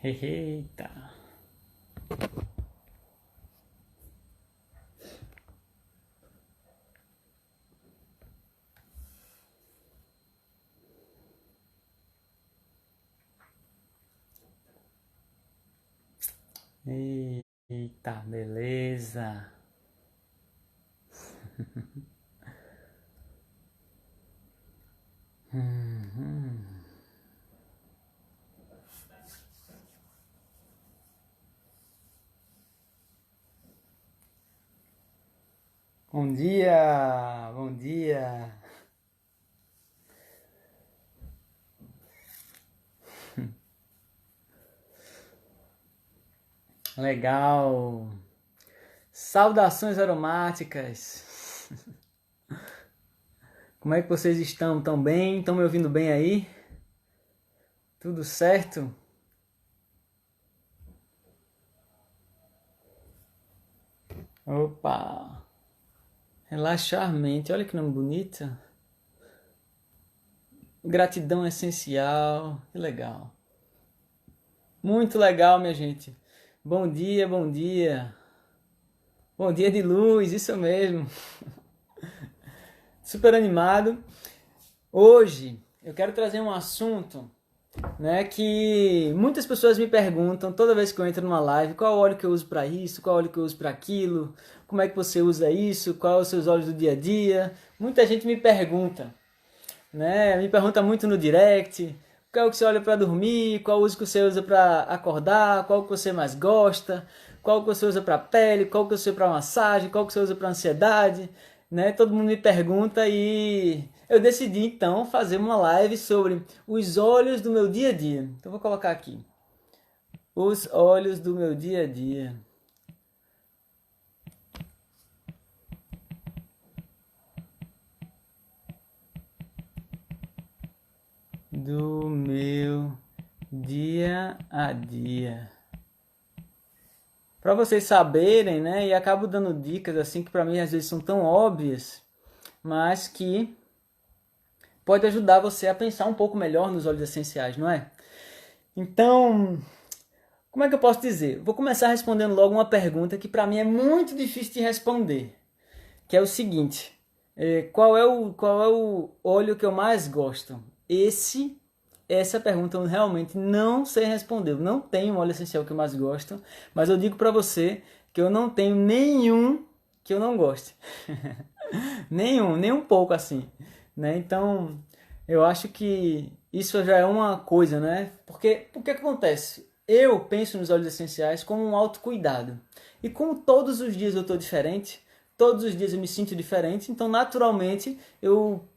Eita. Eita, beleza. Bom dia, bom dia. Legal. Saudações aromáticas. Como é que vocês estão? Tão bem? Estão me ouvindo bem aí? Tudo certo? Opa! Relaxar a mente, olha que nome bonito. Gratidão essencial, que legal. Muito legal, minha gente. Bom dia, bom dia. Bom dia de luz, isso mesmo. Super animado. Hoje eu quero trazer um assunto, né, que muitas pessoas me perguntam toda vez que eu entro numa live, qual óleo que eu uso para isso, qual óleo que eu uso para aquilo, como é que você usa isso, qual os seus óleos do dia a dia. Muita gente me pergunta, né? Me pergunta muito no direct, qual que você olha para dormir, qual uso que você usa para acordar, qual que você mais gosta, qual que você usa para pele, qual que você usa para massagem, qual que você usa para ansiedade, né? Todo mundo me pergunta e eu decidi então fazer uma live sobre os óleos do meu dia a dia. Então vou colocar aqui. Os óleos do meu dia a dia. Do meu dia a dia. Para vocês saberem, né? E acabo dando dicas assim que para mim às vezes são tão óbvias, mas que pode ajudar você a pensar um pouco melhor nos óleos essenciais, não é? Então, como é que eu posso dizer? Vou começar respondendo logo uma pergunta que para mim é muito difícil de responder, que é o seguinte: qual é o óleo que eu mais gosto? Essa pergunta eu realmente não sei responder. Eu não tenho um óleo essencial que eu mais gosto, mas eu digo para você que eu não tenho nenhum que eu não goste. Nenhum, nem um pouco assim, né? Então, eu acho que isso já é uma coisa, né? Porque o que acontece? Eu penso nos óleos essenciais como um autocuidado. E como todos os dias eu estou diferente, todos os dias eu me sinto diferente, então naturalmente eu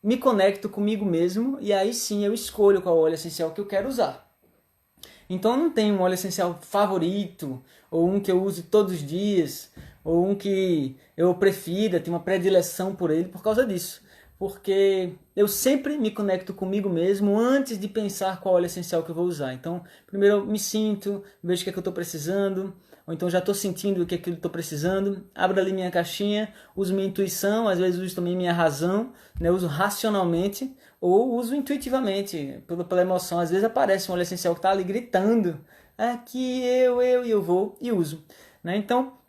me conecto comigo mesmo e aí sim eu escolho qual óleo essencial que eu quero usar. Então eu não tenho um óleo essencial favorito, ou um que eu uso todos os dias, ou um que eu prefira, tenho uma predileção por ele por causa disso. Porque eu sempre me conecto comigo mesmo antes de pensar qual óleo essencial que eu vou usar. Então, primeiro eu me sinto, vejo o que é que eu estou precisando, ou então já estou sentindo o que é que eu estou precisando, abro ali minha caixinha, uso minha intuição, às vezes uso também minha razão, né? Uso racionalmente ou uso intuitivamente, pela emoção. Às vezes aparece um óleo essencial que está ali gritando, aqui e eu vou e uso, né? Então,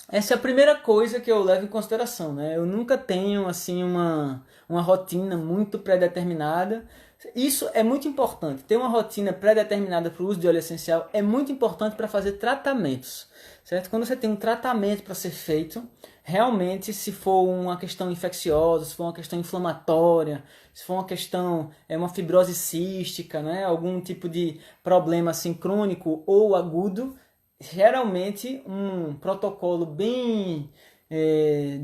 essa é a primeira coisa que eu levo em consideração, né? Eu nunca tenho assim uma rotina muito pré-determinada. Isso é muito importante. Ter uma rotina pré-determinada para o uso de óleo essencial é muito importante para fazer tratamentos, certo? Quando você tem um tratamento para ser feito, realmente, se for uma questão infecciosa, se for uma questão inflamatória, se for uma questão, uma fibrose cística, né? Algum tipo de problema assim crônico ou agudo, geralmente um protocolo bem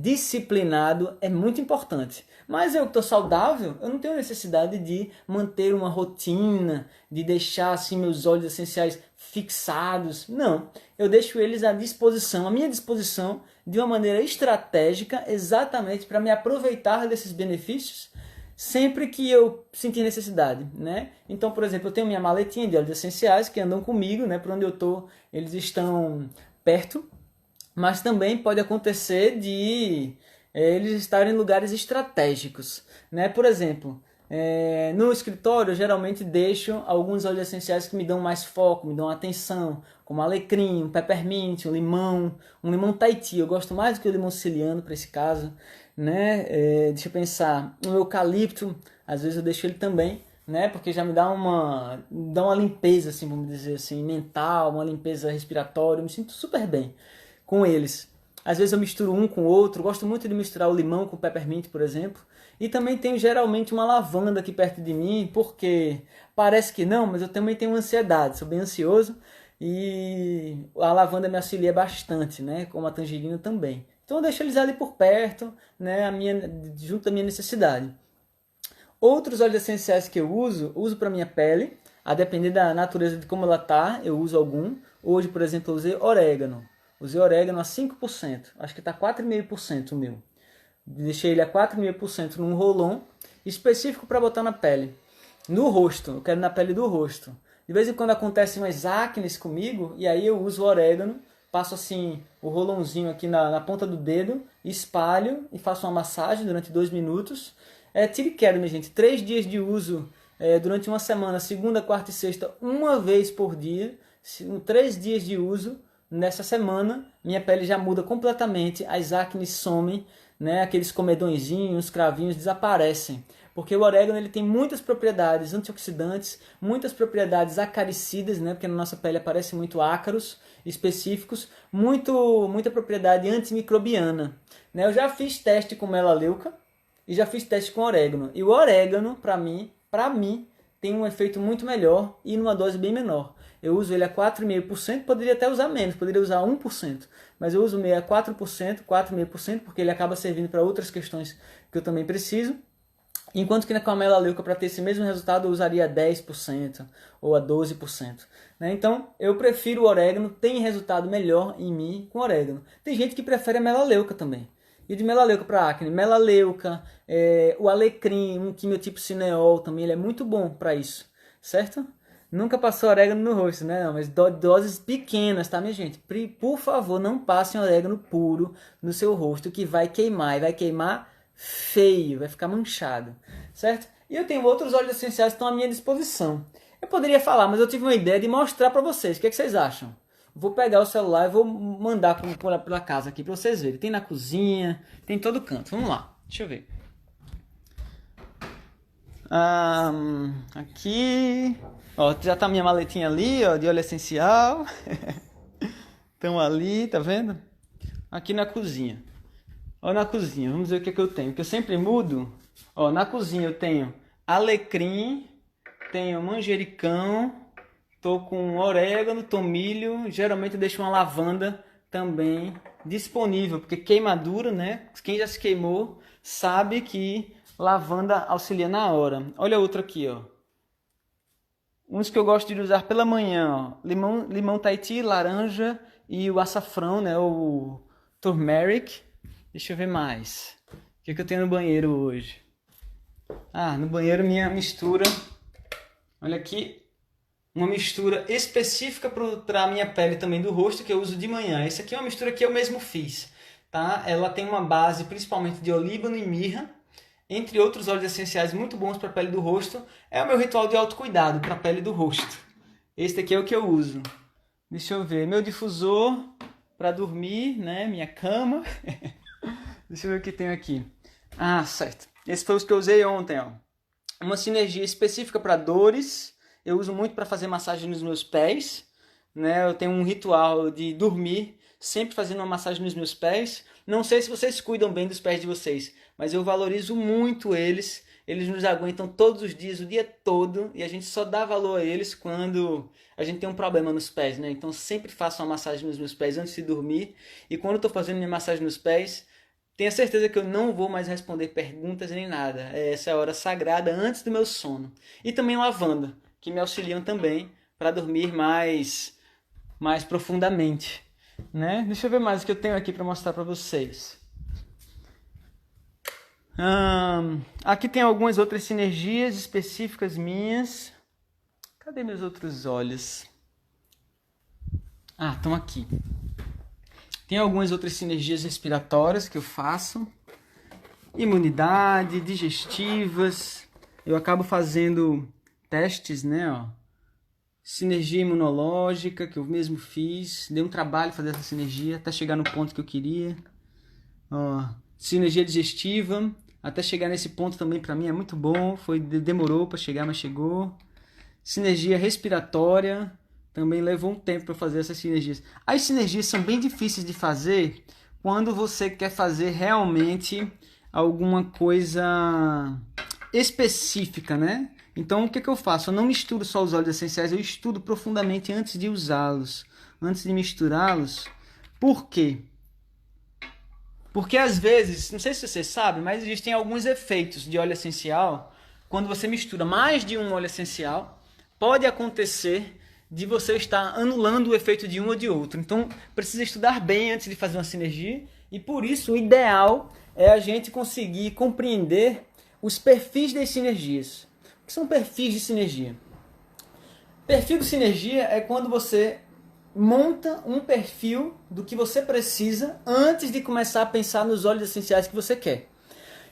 disciplinado é muito importante. Mas eu que estou saudável, eu não tenho necessidade de manter uma rotina, de deixar assim meus óleos essenciais fixados. Não, eu deixo eles à disposição, à minha disposição, de uma maneira estratégica, exatamente para me aproveitar desses benefícios sempre que eu sentir necessidade, né? Então, por exemplo, eu tenho minha maletinha de óleos essenciais que andam comigo, né? Por onde eu estou, eles estão perto, mas também pode acontecer de eles estarem em lugares estratégicos, né? Por exemplo, No escritório, eu geralmente deixo alguns óleos essenciais que me dão mais foco, me dão atenção, como alecrim, um peppermint, um limão Tahiti. Eu gosto mais do que o limão siciliano para esse caso, né? Deixa eu pensar, um eucalipto, às vezes eu deixo ele também, né? Porque já me dá uma limpeza, assim, vamos dizer assim, mental, uma limpeza respiratória. Eu me sinto super bem com eles. Às vezes eu misturo um com o outro. Gosto muito de misturar o limão com o peppermint, por exemplo. E também tenho geralmente uma lavanda aqui perto de mim, porque parece que não, mas eu também tenho ansiedade, sou bem ansioso e a lavanda me auxilia bastante, né? Como a tangerina também. Então eu deixo eles ali por perto, né? Junto da minha necessidade. Outros óleos essenciais que eu uso para minha pele, a depender da natureza de como ela tá, eu uso algum. Hoje, por exemplo, eu usei orégano. Usei orégano a 5%, acho que está 4,5% o meu. Deixei ele a 4,5% num rolon específico para botar na pele. No rosto, eu quero na pele do rosto. De vez em quando acontecem umas acnes comigo, e aí eu uso o orégano, passo assim o rolãozinho aqui na ponta do dedo, espalho e faço uma massagem durante 2 minutos. Tire e queda, minha gente. 3 dias de uso durante uma semana, segunda, quarta e sexta, uma vez por dia. 3 dias de uso nessa semana, minha pele já muda completamente, as acnes somem, né? Aqueles comedõezinhos, cravinhos desaparecem. Porque o orégano ele tem muitas propriedades antioxidantes, muitas propriedades acaricidas, né? Porque na nossa pele aparecem muito ácaros específicos, muita propriedade antimicrobiana. Né? Eu já fiz teste com melaleuca e já fiz teste com orégano. E o orégano, para mim, tem um efeito muito melhor e numa dose bem menor. Eu uso ele a 4,5%, poderia até usar menos, poderia usar 1%, mas eu uso meio a 4%, 4,5%, porque ele acaba servindo para outras questões que eu também preciso. Enquanto que na camela leuca, para ter esse mesmo resultado, eu usaria 10% ou a 12%. Né? Então, eu prefiro o orégano, tem resultado melhor em mim com orégano. Tem gente que prefere a melaleuca também. E de melaleuca para acne, melaleuca, o alecrim, um quimiotipo cineol também, ele é muito bom para isso, certo? Nunca passou orégano no rosto, né? Não, mas doses pequenas, tá, minha gente? Por favor, não passem orégano puro no seu rosto, que vai queimar, e vai queimar feio, vai ficar manchado, certo? E eu tenho outros óleos essenciais que estão à minha disposição. Eu poderia falar, mas eu tive uma ideia de mostrar para vocês. O que vocês acham? Vou pegar o celular e vou mandar pela casa aqui para vocês verem. Tem na cozinha, tem em todo canto. Vamos lá, deixa eu ver. Aqui, ó, já tá minha maletinha ali, ó, de óleo essencial. Estão ali, tá vendo? Aqui na cozinha. Ó, na cozinha, vamos ver o que é que eu tenho. Que eu sempre mudo. Ó, na cozinha eu tenho alecrim, tenho manjericão, tô com orégano, tomilho. Geralmente eu deixo uma lavanda também disponível, porque queimadura, né? Quem já se queimou sabe que lavanda auxilia na hora. Olha outro aqui, ó. Uns que eu gosto de usar pela manhã, ó. Limão Tahiti, laranja e o açafrão, né? O turmeric. Deixa eu ver mais. O que eu tenho no banheiro hoje? No banheiro minha mistura. Olha aqui. Uma mistura específica para a minha pele também do rosto, que eu uso de manhã. Essa aqui é uma mistura que eu mesmo fiz. Tá? Ela tem uma base principalmente de olíbano e mirra, entre outros óleos essenciais muito bons para a pele do rosto. É o meu ritual de autocuidado para a pele do rosto. Este aqui é o que eu uso. Deixa eu ver. Meu difusor para dormir, né? Minha cama. Deixa eu ver o que tem aqui. Certo. Esse foi os que eu usei ontem, ó. Uma sinergia específica para dores. Eu uso muito para fazer massagem nos meus pés, né? Eu tenho um ritual de dormir sempre fazendo uma massagem nos meus pés. Não sei se vocês cuidam bem dos pés de vocês, mas eu valorizo muito eles. Eles nos aguentam todos os dias, o dia todo, e a gente só dá valor a eles quando a gente tem um problema nos pés, né? Então sempre faço uma massagem nos meus pés antes de dormir. E quando eu estou fazendo minha massagem nos pés, tenha certeza que eu não vou mais responder perguntas nem nada. Essa é a hora sagrada antes do meu sono. E também lavanda, que me auxiliam também para dormir mais profundamente. Né? Deixa eu ver mais o que eu tenho aqui para mostrar para vocês. Aqui tem algumas outras sinergias específicas minhas. Cadê meus outros óleos? Estão aqui. Tem algumas outras sinergias respiratórias que eu faço. Imunidade, digestivas, eu acabo fazendo testes, né, ó. Sinergia imunológica, que eu mesmo fiz. Deu um trabalho fazer essa sinergia, até chegar no ponto que eu queria. Ó, sinergia digestiva, até chegar nesse ponto também para mim é muito bom. Demorou para chegar, mas chegou. Sinergia respiratória, também levou um tempo para fazer essas sinergias. As sinergias são bem difíceis de fazer quando você quer fazer realmente alguma coisa específica, né? Então, o que eu faço? Eu não misturo só os óleos essenciais, eu estudo profundamente antes de usá-los, antes de misturá-los. Por quê? Porque às vezes, não sei se você sabe, mas existem alguns efeitos de óleo essencial. Quando você mistura mais de um óleo essencial, pode acontecer de você estar anulando o efeito de um ou de outro. Então, precisa estudar bem antes de fazer uma sinergia. E por isso, o ideal é a gente conseguir compreender os perfis das sinergias. O que são perfis de sinergia? Perfil de sinergia é quando você monta um perfil do que você precisa antes de começar a pensar nos óleos essenciais que você quer.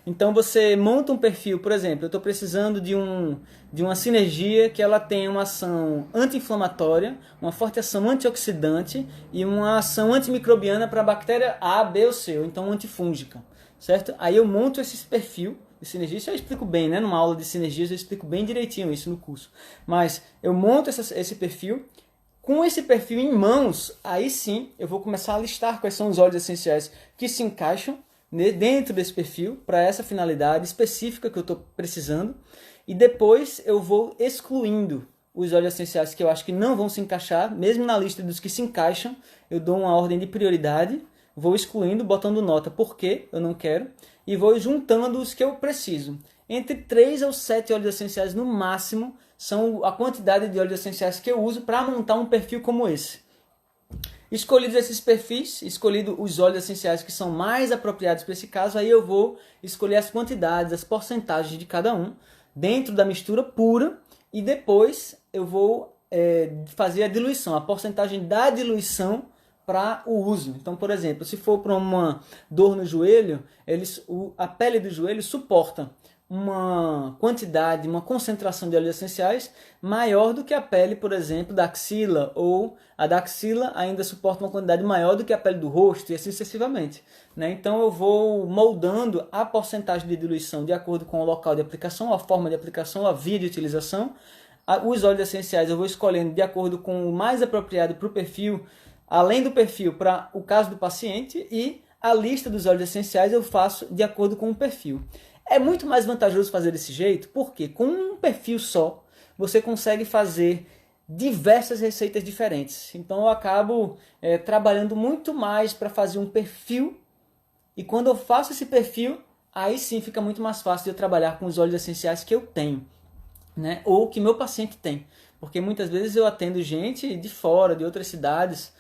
Então você monta um perfil, por exemplo, eu estou precisando de uma sinergia que ela tenha uma ação anti-inflamatória, uma forte ação antioxidante e uma ação antimicrobiana para a bactéria A, B ou C, ou então antifúngica, certo? Aí eu monto esse perfil de sinergia, isso eu explico bem, né? Numa aula de sinergias eu explico bem direitinho isso no curso. Mas eu monto esse perfil, com esse perfil em mãos, aí sim eu vou começar a listar quais são os óleos essenciais que se encaixam dentro desse perfil para essa finalidade específica que eu estou precisando, e depois eu vou excluindo os óleos essenciais que eu acho que não vão se encaixar. Mesmo na lista dos que se encaixam, eu dou uma ordem de prioridade, vou excluindo, botando nota porque eu não quero, e vou juntando os que eu preciso. Entre 3 ou 7 óleos essenciais no máximo são a quantidade de óleos essenciais que eu uso para montar um perfil como esse. Escolhidos esses perfis, escolhido os óleos essenciais que são mais apropriados para esse caso, aí eu vou escolher as quantidades, as porcentagens de cada um dentro da mistura pura, e depois eu vou fazer a diluição, a porcentagem da diluição para o uso. Então, por exemplo, se for para uma dor no joelho, a pele do joelho suporta uma quantidade, uma concentração de óleos essenciais maior do que a pele, por exemplo, da axila, ou a da axila ainda suporta uma quantidade maior do que a pele do rosto, e assim sucessivamente, né? Então eu vou moldando a porcentagem de diluição de acordo com o local de aplicação, a forma de aplicação, a via de utilização. Os óleos essenciais eu vou escolhendo de acordo com o mais apropriado para o perfil, além do perfil para o caso do paciente, e a lista dos óleos essenciais eu faço de acordo com o perfil. É muito mais vantajoso fazer desse jeito, porque com um perfil só, você consegue fazer diversas receitas diferentes. Então eu acabo trabalhando muito mais para fazer um perfil, e quando eu faço esse perfil, aí sim fica muito mais fácil de eu trabalhar com os óleos essenciais que eu tenho, né? Ou que meu paciente tem. Porque muitas vezes eu atendo gente de fora, de outras cidades,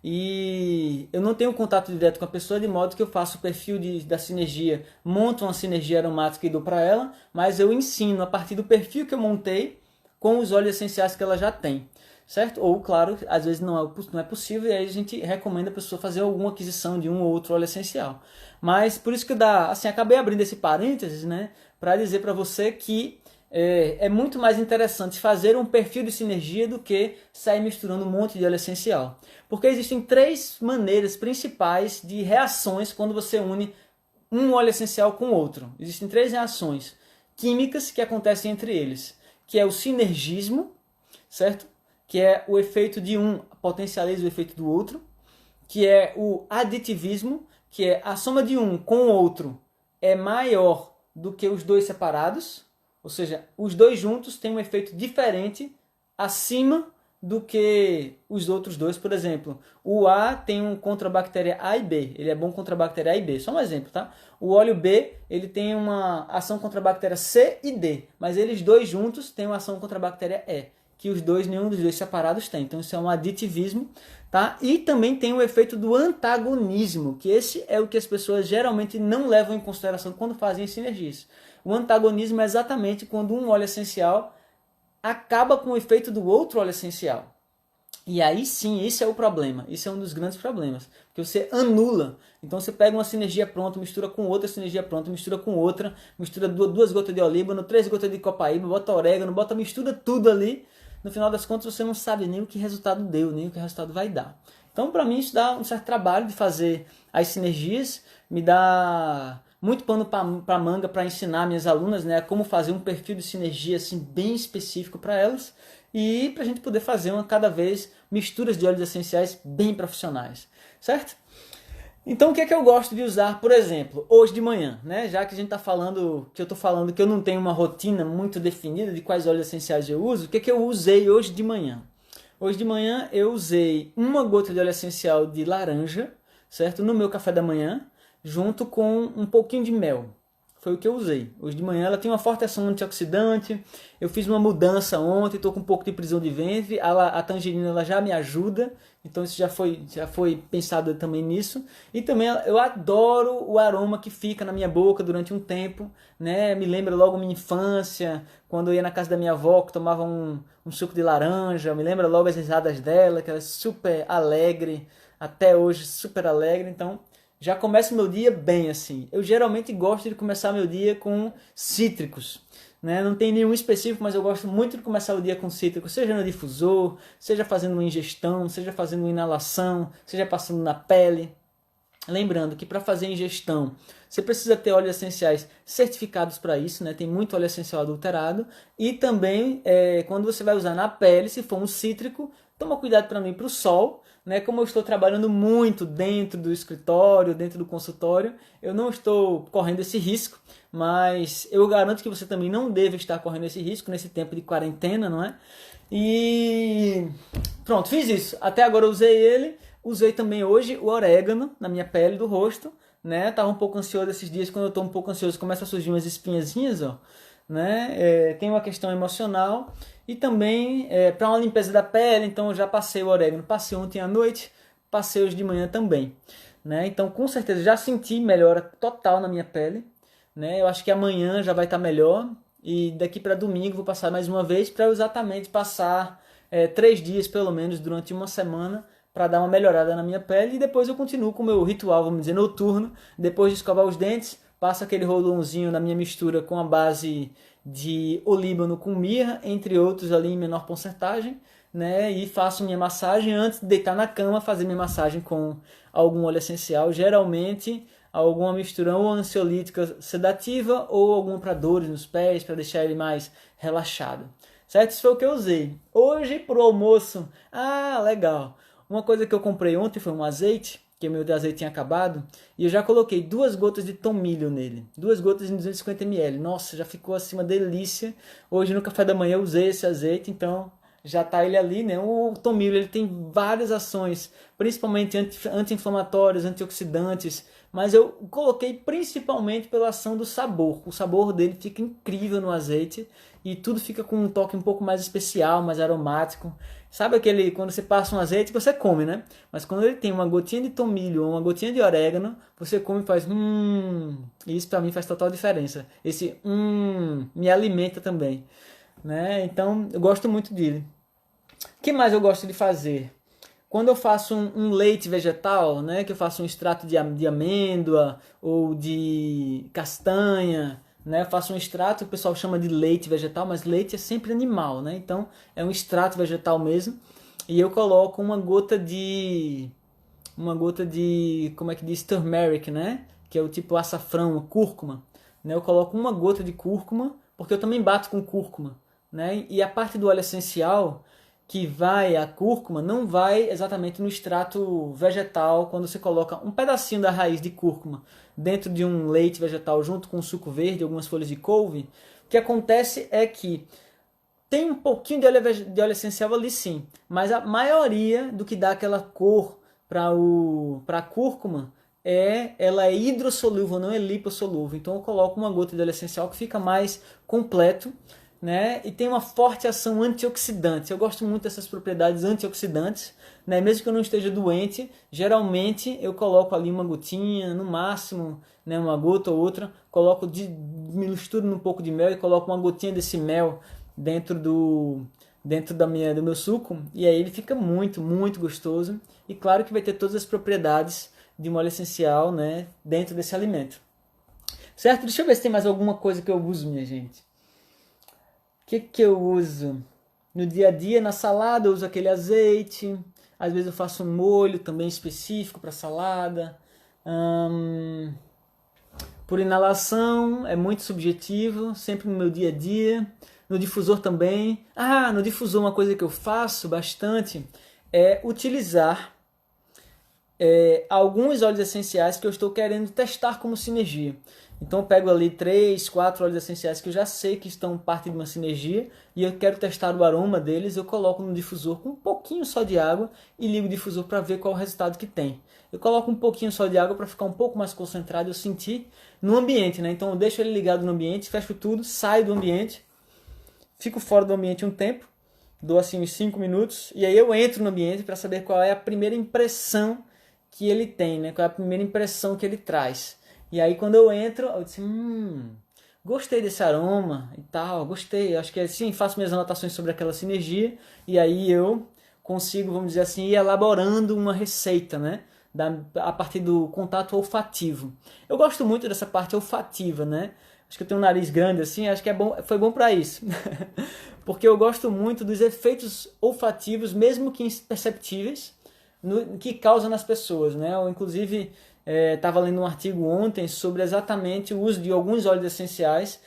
e eu não tenho contato direto com a pessoa, de modo que eu faço o perfil da sinergia, monto uma sinergia aromática e dou para ela, mas eu ensino a partir do perfil que eu montei com os óleos essenciais que ela já tem, certo? Ou, claro, às vezes não é possível, e aí a gente recomenda a pessoa fazer alguma aquisição de um ou outro óleo essencial. Mas por isso que acabei abrindo esse parênteses, né, para dizer para você que é muito mais interessante fazer um perfil de sinergia do que sair misturando um monte de óleo essencial. Porque existem 3 maneiras principais de reações quando você une um óleo essencial com outro. Existem 3 reações químicas que acontecem entre eles, que é o sinergismo, certo? Que é o efeito de um potencializa o efeito do outro, que é o aditivismo, que é a soma de um com o outro é maior do que os dois separados. Ou seja, os dois juntos têm um efeito diferente acima do que os outros dois. Por exemplo, o A tem um contra a bactéria A e B. Ele é bom contra a bactéria A e B. Só um exemplo, tá? O óleo B, ele tem uma ação contra a bactéria C e D. Mas eles dois juntos têm uma ação contra a bactéria E, que nenhum dos dois separados tem. Então isso é um aditivismo, tá? E também tem o efeito do antagonismo, que esse é o que as pessoas geralmente não levam em consideração quando fazem sinergias. O antagonismo é exatamente quando um óleo essencial acaba com o efeito do outro óleo essencial. E aí sim, esse é o problema. Esse é um dos grandes problemas. Porque você anula. Então você pega uma sinergia pronta, mistura com outra sinergia pronta, mistura com outra, mistura duas gotas de olíbano, 3 gotas de copaíba, bota orégano, mistura tudo ali. No final das contas você não sabe nem o que resultado deu, nem o que resultado vai dar. Então para mim isso dá um certo trabalho de fazer as sinergias, me dá muito pano para manga para ensinar minhas alunas, né, como fazer um perfil de sinergia assim, bem específico para elas e para a gente poder fazer cada vez misturas de óleos essenciais bem profissionais, certo? Então o que é que eu gosto de usar, por exemplo, hoje de manhã, né? Já que a gente está falando, que eu estou falando que eu não tenho uma rotina muito definida de quais óleos essenciais eu uso, o que é que eu usei hoje de manhã? Hoje de manhã eu usei 1 gota de óleo essencial de laranja, certo? No meu café da manhã, junto com um pouquinho de mel. Foi o que eu usei. Hoje de manhã ela tem uma forte ação antioxidante. Eu fiz uma mudança ontem, estou com um pouco de prisão de ventre. A tangerina ela já me ajuda, então isso já foi pensado também nisso. E também eu adoro o aroma que fica na minha boca durante um tempo, né? Me lembra logo minha infância, quando eu ia na casa da minha avó que tomava um suco de laranja. Me lembra logo as risadas dela, que era super alegre, até hoje super alegre. Então já começa o meu dia bem assim. Eu geralmente gosto de começar meu dia com cítricos, né? Não tem nenhum específico, mas eu gosto muito de começar o dia com cítricos, seja no difusor, seja fazendo uma ingestão, seja fazendo uma inalação, seja passando na pele. Lembrando que para fazer ingestão, você precisa ter óleos essenciais certificados para isso, né? Tem muito óleo essencial adulterado. E também, quando você vai usar na pele, se for um cítrico, toma cuidado para não ir para o sol, né? Como eu estou trabalhando muito dentro do escritório, dentro do consultório, eu não estou correndo esse risco, mas eu garanto que você também não deve estar correndo esse risco nesse tempo de quarentena, não é? E pronto, fiz isso. Até agora eu usei ele. Usei também hoje o orégano na minha pele do rosto, né? Tava um pouco ansioso esses dias, quando eu tô um pouco ansioso começa a surgir umas espinhazinhas, ó, né? Tem uma questão emocional e também para uma limpeza da pele, então eu já passei o orégano, passei ontem à noite, passei hoje de manhã também, né? Então com certeza já senti melhora total na minha pele, né? Eu acho que amanhã já vai estar melhor e daqui para domingo vou passar mais uma vez para exatamente passar 3 dias pelo menos durante uma semana para dar uma melhorada na minha pele e depois eu continuo com o meu ritual, vamos dizer, noturno. Depois de escovar os dentes, passo aquele rolãozinho na minha mistura com a base de olíbano com mirra, entre outros ali em menor porcentagem, né? E faço minha massagem antes de deitar na cama, fazer minha massagem com algum óleo essencial, geralmente alguma mistura ou ansiolítica sedativa ou alguma para dores nos pés, para deixar ele mais relaxado. Certo? Isso foi o que eu usei. Hoje pro almoço, legal. Uma coisa que eu comprei ontem foi um azeite, que o meu azeite tinha acabado, e eu já coloquei 2 gotas de tomilho nele. 2 gotas em 250 ml. Nossa, já ficou assim uma delícia. Hoje no café da manhã eu usei esse azeite, então já tá ele ali, né? O tomilho ele tem várias ações, principalmente anti-inflamatórias, antioxidantes, mas eu coloquei principalmente pela ação do sabor. O sabor dele fica incrível no azeite e tudo fica com um toque um pouco mais especial, mais aromático. Sabe aquele, quando você passa um azeite, você come, né? Mas quando ele tem uma gotinha de tomilho ou uma gotinha de orégano, você come e faz e isso pra mim faz total diferença. Esse me alimenta também, né? Então, eu gosto muito dele. O que mais eu gosto de fazer? Quando eu faço um leite vegetal, né, que eu faço um extrato de amêndoa ou de castanha, né, eu faço um extrato, o pessoal chama de leite vegetal, mas leite é sempre animal, né? Então é um extrato vegetal mesmo. E eu coloco como é que diz, turmeric, né? Que é o tipo açafrão, cúrcuma, né? Eu coloco 1 gota de cúrcuma, porque eu também bato com cúrcuma, né? E a parte do óleo essencial que vai a cúrcuma não vai exatamente no extrato vegetal quando você coloca um pedacinho da raiz de cúrcuma dentro de um leite vegetal junto com suco verde, algumas folhas de couve. O que acontece é que tem um pouquinho de óleo essencial ali sim, mas a maioria do que dá aquela cor para a cúrcuma ela é hidrossolúvel, não é lipossolúvel. Então eu coloco 1 gota de óleo essencial que fica mais completo, né? E tem uma forte ação antioxidante. Eu gosto muito dessas propriedades antioxidantes, né? Mesmo que eu não esteja doente, geralmente eu coloco ali 1 gotinha, no máximo, né? 1 gota ou outra, misturo um pouco de mel e coloco 1 gotinha desse mel dentro dentro do meu suco, e aí ele fica muito, muito gostoso. E claro que vai ter todas as propriedades de um óleo essencial, né, dentro desse alimento. Certo? Deixa eu ver se tem mais alguma coisa que eu uso, minha gente. O que eu uso? No dia a dia, na salada, eu uso aquele azeite. Às vezes eu faço um molho também específico para salada. Por inalação, é muito subjetivo, sempre no meu dia a dia. No difusor também. No difusor uma coisa que eu faço bastante é utilizar alguns óleos essenciais que eu estou querendo testar como sinergia. Então eu pego ali 3, 4 óleos essenciais que eu já sei que estão parte de uma sinergia e eu quero testar o aroma deles, eu coloco no difusor com um pouquinho só de água e ligo o difusor para ver qual é o resultado que tem. Eu coloco um pouquinho só de água para ficar um pouco mais concentrado e eu sentir no ambiente, né? Então eu deixo ele ligado no ambiente, fecho tudo, saio do ambiente, fico fora do ambiente um tempo, dou assim uns 5 minutos e aí eu entro no ambiente para saber qual é a primeira impressão que ele tem, né? Qual é a primeira impressão que ele traz. E aí quando eu entro, eu disse, gostei desse aroma e tal, gostei. Acho que assim, faço minhas anotações sobre aquela sinergia e aí eu consigo, vamos dizer assim, ir elaborando uma receita, né? A partir do contato olfativo. Eu gosto muito dessa parte olfativa, né? Acho que eu tenho um nariz grande assim, acho que foi bom para isso. Porque eu gosto muito dos efeitos olfativos, mesmo que imperceptíveis, que causam nas pessoas, né? Eu, inclusive, estava lendo um artigo ontem sobre exatamente o uso de alguns óleos essenciais,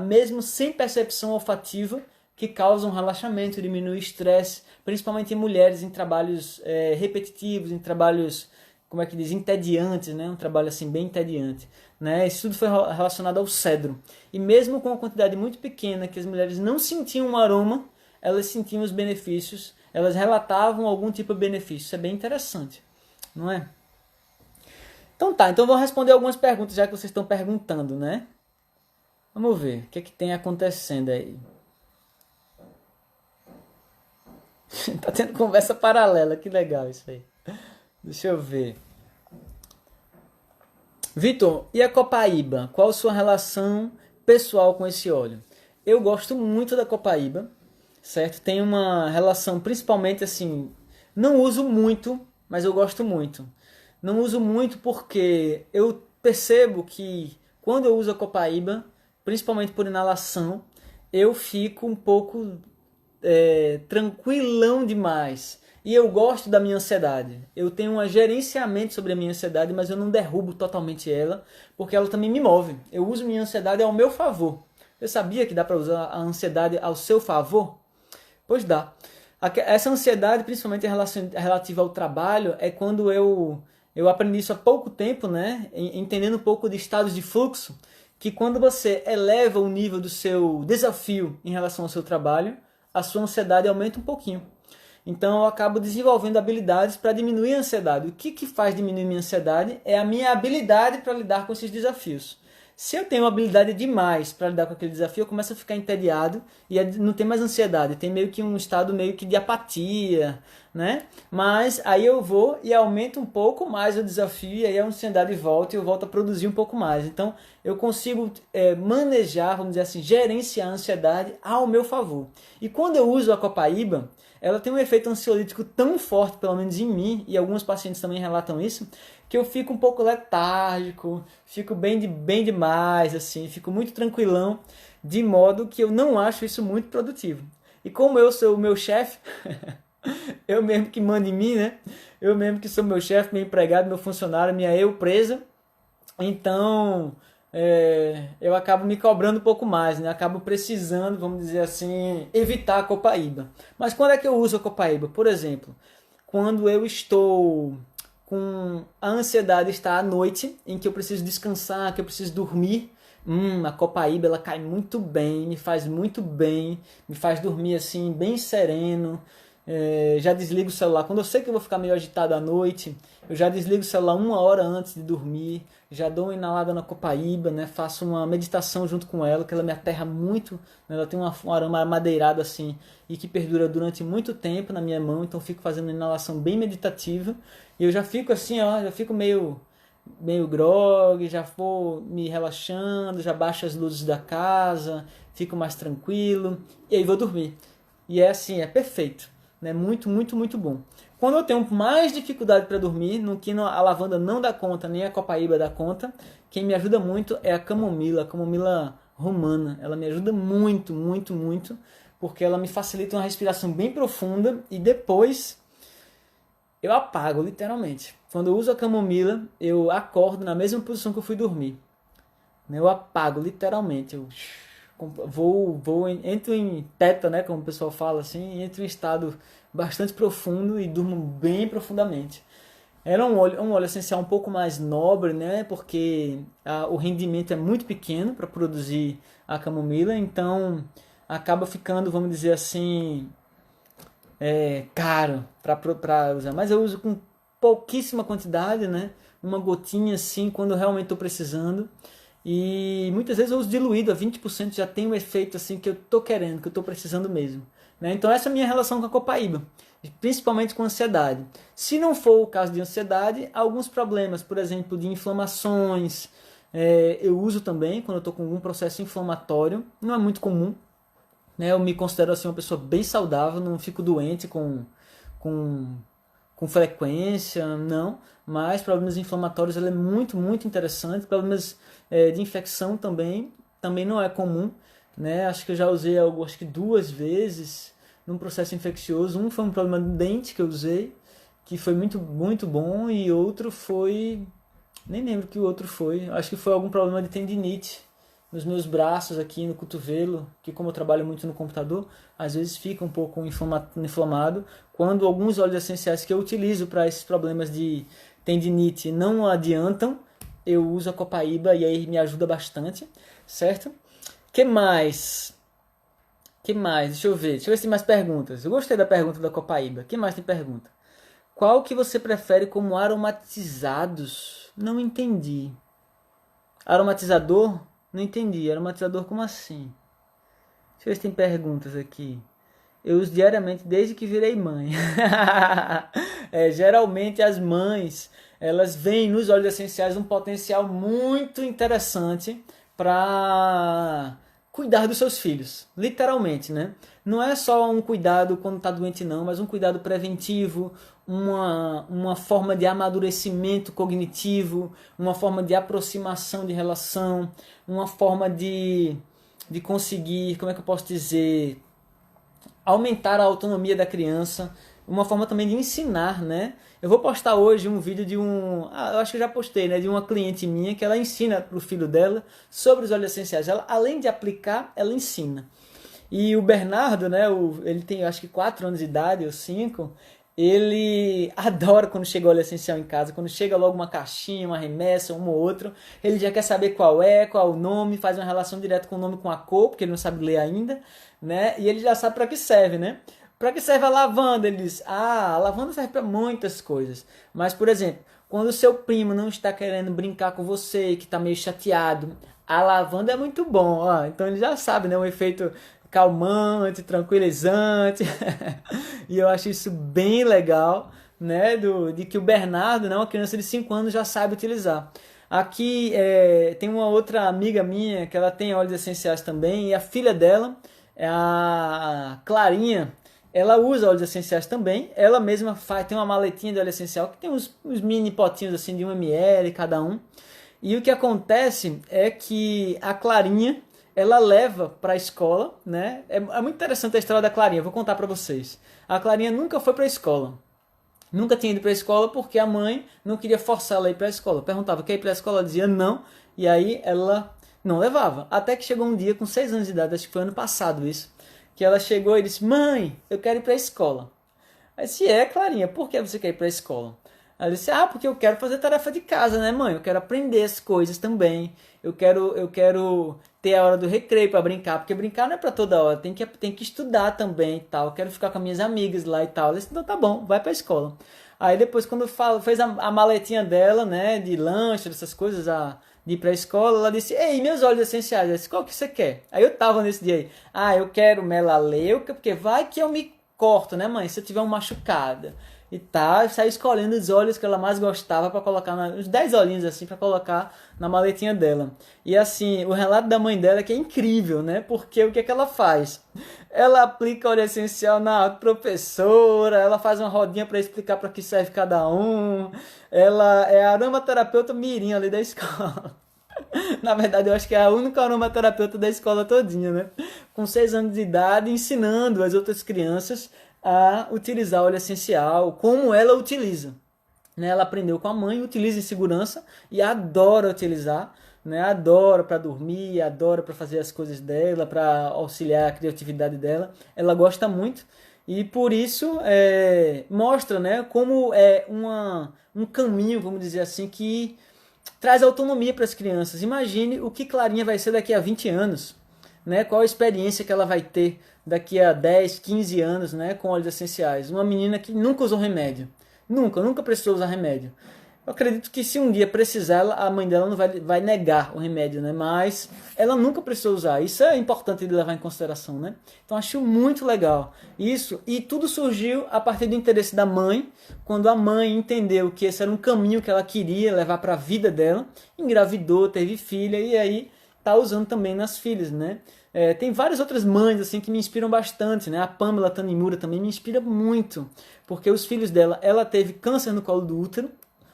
mesmo sem percepção olfativa, que causam relaxamento, diminui o estresse, principalmente em mulheres em trabalhos repetitivos, em trabalhos, como é que diz, entediantes, né? Um trabalho assim bem entediante, né? Isso tudo foi relacionado ao cedro. E mesmo com uma quantidade muito pequena, que as mulheres não sentiam um aroma, elas sentiam os benefícios, elas relatavam algum tipo de benefício. Isso é bem interessante, não é? Então tá, então eu vou responder algumas perguntas já que vocês estão perguntando, né? Vamos ver, o que é que tem acontecendo aí? Tá tendo conversa paralela, que legal isso aí. Deixa eu ver. Vitor, e a copaíba? Qual a sua relação pessoal com esse óleo? Eu gosto muito da copaíba, certo? Tem uma relação principalmente assim, não uso muito, mas eu gosto muito. Não uso muito porque eu percebo que quando eu uso a copaíba, principalmente por inalação, eu fico um pouco tranquilão demais. E eu gosto da minha ansiedade. Eu tenho um gerenciamento sobre a minha ansiedade, mas eu não derrubo totalmente ela, porque ela também me move. Eu uso minha ansiedade ao meu favor. Você sabia que dá para usar a ansiedade ao seu favor? Pois dá. Essa ansiedade, principalmente relativa ao trabalho, é quando eu aprendi isso há pouco tempo, né? Entendendo um pouco de estados de fluxo, que quando você eleva o nível do seu desafio em relação ao seu trabalho, a sua ansiedade aumenta um pouquinho. Então eu acabo desenvolvendo habilidades para diminuir a ansiedade. O que faz diminuir minha ansiedade é a minha habilidade para lidar com esses desafios. Se eu tenho habilidade demais para lidar com aquele desafio, eu começo a ficar entediado e não tem mais ansiedade, tem meio que um estado meio que de apatia, né? Mas aí eu vou e aumento um pouco mais o desafio e aí a ansiedade volta e eu volto a produzir um pouco mais. Então eu consigo manejar, vamos dizer assim, gerenciar a ansiedade ao meu favor. E quando eu uso a copaíba, ela tem um efeito ansiolítico tão forte, pelo menos em mim, e alguns pacientes também relatam isso, que eu fico um pouco letárgico, fico bem demais, assim, fico muito tranquilão, de modo que eu não acho isso muito produtivo. E como eu sou o meu chefe, eu mesmo que mando em mim, né? Eu mesmo que sou meu chefe, meu empregado, meu funcionário, minha eu presa, então eu acabo me cobrando um pouco mais, né? Acabo precisando, vamos dizer assim, evitar a copaíba. Mas quando é que eu uso a copaíba? Por exemplo, quando eu estou com a ansiedade está à noite, em que eu preciso descansar, que eu preciso dormir, a copaíba ela cai muito bem, me faz muito bem, me faz dormir assim bem sereno. Já desligo o celular. Quando eu sei que eu vou ficar meio agitado à noite, eu já desligo o celular 1 hora antes de dormir, já dou uma inalada na copaíba, né? Faço uma meditação junto com ela, que ela me aterra muito, né? Ela tem um aroma amadeirado assim, e que perdura durante muito tempo na minha mão, então eu fico fazendo uma inalação bem meditativa, e eu já fico assim, ó, já fico meio grogue, já vou me relaxando, já baixo as luzes da casa, fico mais tranquilo, e aí vou dormir. E é assim, é perfeito, né? Muito, muito, muito bom. Quando eu tenho mais dificuldade para dormir, no que a lavanda não dá conta, nem a copaíba dá conta, quem me ajuda muito é a camomila romana. Ela me ajuda muito, muito, muito, porque ela me facilita uma respiração bem profunda e depois eu apago, literalmente. Quando eu uso a camomila, eu acordo na mesma posição que eu fui dormir. Eu apago, literalmente. Eu entro em teta, né, como o pessoal fala assim, entro em estado bastante profundo e durmo bem profundamente. Era um óleo essencial um pouco mais nobre, né, porque o rendimento é muito pequeno para produzir a camomila, então acaba ficando, vamos dizer assim, caro para usar. Mas eu uso com pouquíssima quantidade, né, uma gotinha assim quando realmente estou precisando. E muitas vezes eu uso diluído, a 20% já tem um efeito assim que eu tô querendo, que eu tô precisando mesmo. Né? Então essa é a minha relação com a copaíba, principalmente com ansiedade. Se não for o caso de ansiedade, alguns problemas, por exemplo, de inflamações, eu uso também quando eu estou com algum processo inflamatório, não é muito comum. Né? Eu me considero assim uma pessoa bem saudável, não fico doente com com frequência, não, mas problemas inflamatórios ele é muito, muito interessante. Problemas de infecção também não é comum, né? Acho que eu já usei algo, acho que 2 vezes num processo infeccioso. Um foi um problema de dente que eu usei, que foi muito, muito bom, e outro foi, nem lembro que o outro foi, acho que foi algum problema de tendinite nos meus braços aqui no cotovelo, que como eu trabalho muito no computador, às vezes fica um pouco inflamado. Quando alguns óleos essenciais que eu utilizo para esses problemas de tendinite não adiantam, eu uso a copaíba e aí me ajuda bastante, certo? Que mais? Que mais? Deixa eu ver se tem mais perguntas. Eu gostei da pergunta da copaíba. Que mais tem pergunta? Qual que você prefere como aromatizados? Não entendi. Aromatizador? Não entendi. Aromatizador como assim? Deixa eu ver se tem perguntas aqui. Eu uso diariamente desde que virei mãe. Geralmente as mães, elas veem nos óleos essenciais um potencial muito interessante para cuidar dos seus filhos. Literalmente, né? Não é só um cuidado quando está doente não, mas um cuidado preventivo, uma forma de amadurecimento cognitivo, uma forma de aproximação de relação, uma forma de conseguir, como é que eu posso dizer, aumentar a autonomia da criança, uma forma também de ensinar, né? Eu vou postar hoje um vídeo de eu acho que eu já postei, né? De uma cliente minha que ela ensina para o filho dela sobre os óleos essenciais. Ela, além de aplicar, ela ensina. E o Bernardo, né? Ele tem, acho que 4 anos de idade, ou 5. Ele adora quando chega óleo essencial em casa, quando chega logo uma caixinha, uma remessa, um ou outro, ele já quer saber qual é o nome, faz uma relação direta com o nome com a cor, porque ele não sabe ler ainda, né? E ele já sabe para que serve, né? Para que serve a lavanda? Ele diz, a lavanda serve para muitas coisas. Mas, por exemplo, quando o seu primo não está querendo brincar com você, que está meio chateado, a lavanda é muito bom, ó. Então ele já sabe, né? O efeito calmante, tranquilizante. E eu acho isso bem legal, né? De que o Bernardo, né, uma criança de 5 anos, já sabe utilizar. Aqui tem uma outra amiga minha que ela tem óleos essenciais também, e a filha dela, a Clarinha, ela usa óleos essenciais também. Ela mesma tem uma maletinha de óleo essencial que tem uns mini potinhos assim de 1 ml cada um. E o que acontece é que a Clarinha, ela leva para a escola, né? É muito interessante a história da Clarinha, eu vou contar para vocês. A Clarinha nunca foi para a escola. Nunca tinha ido para a escola porque a mãe não queria forçar ela a ir para a escola. Perguntava, quer ir para a escola? Ela dizia não. E aí ela não levava. Até que chegou um dia, com 6 anos de idade, acho que foi ano passado isso, que ela chegou e disse, mãe, eu quero ir para a escola. Aí disse, Clarinha, por que você quer ir para a escola? Ela disse, porque eu quero fazer tarefa de casa, né, mãe? Eu quero aprender as coisas também. Eu quero ter a hora do recreio para brincar, porque brincar não é para toda hora, tem que estudar também e tal. Eu quero ficar com minhas amigas lá e tal. Ela disse, então tá bom, vai para a escola. Aí depois, quando fez a maletinha dela, né, de lanche, dessas coisas, de ir pra escola, ela disse, ei, meus óleos essenciais, eu disse, qual que você quer? Aí eu tava nesse dia aí, eu quero melaleuca, porque vai que eu me corto, né, mãe? Se eu tiver um machucado e tal, saí escolhendo os óleos que ela mais gostava para colocar, uns 10 olhinhos assim, para colocar na maletinha dela. E assim, o relato da mãe dela é que é incrível, né? Porque o que é que ela faz? Ela aplica óleo essencial na professora, ela faz uma rodinha para explicar para que serve cada um. Ela é a aromaterapeuta mirim ali da escola. Na verdade, eu acho que é a única aromaterapeuta da escola todinha, né? Com 6 anos de idade, ensinando as outras crianças a utilizar óleo essencial, como ela utiliza. Né? Ela aprendeu com a mãe, utiliza em segurança e adora utilizar, né? Adora para dormir, adora para fazer as coisas dela, para auxiliar a criatividade dela. Ela gosta muito e por isso mostra, né, como é um caminho, vamos dizer assim, que traz autonomia para as crianças. Imagine o que Clarinha vai ser daqui a 20 anos, né? Qual a experiência que ela vai ter daqui a 10, 15 anos, né, com óleos essenciais. Uma menina que nunca usou remédio. Nunca precisou usar remédio. Eu acredito que se um dia precisar, a mãe dela não vai negar o remédio, né? Mas ela nunca precisou usar. Isso é importante de levar em consideração, né? Então acho muito legal isso. E tudo surgiu a partir do interesse da mãe, quando a mãe entendeu que esse era um caminho que ela queria levar para a vida dela, engravidou, teve filha e aí tá usando também nas filhas, né? Tem várias outras mães assim que me inspiram bastante, né? A Pamela Tanimura também me inspira muito, porque os filhos dela, ela teve câncer no colo do útero.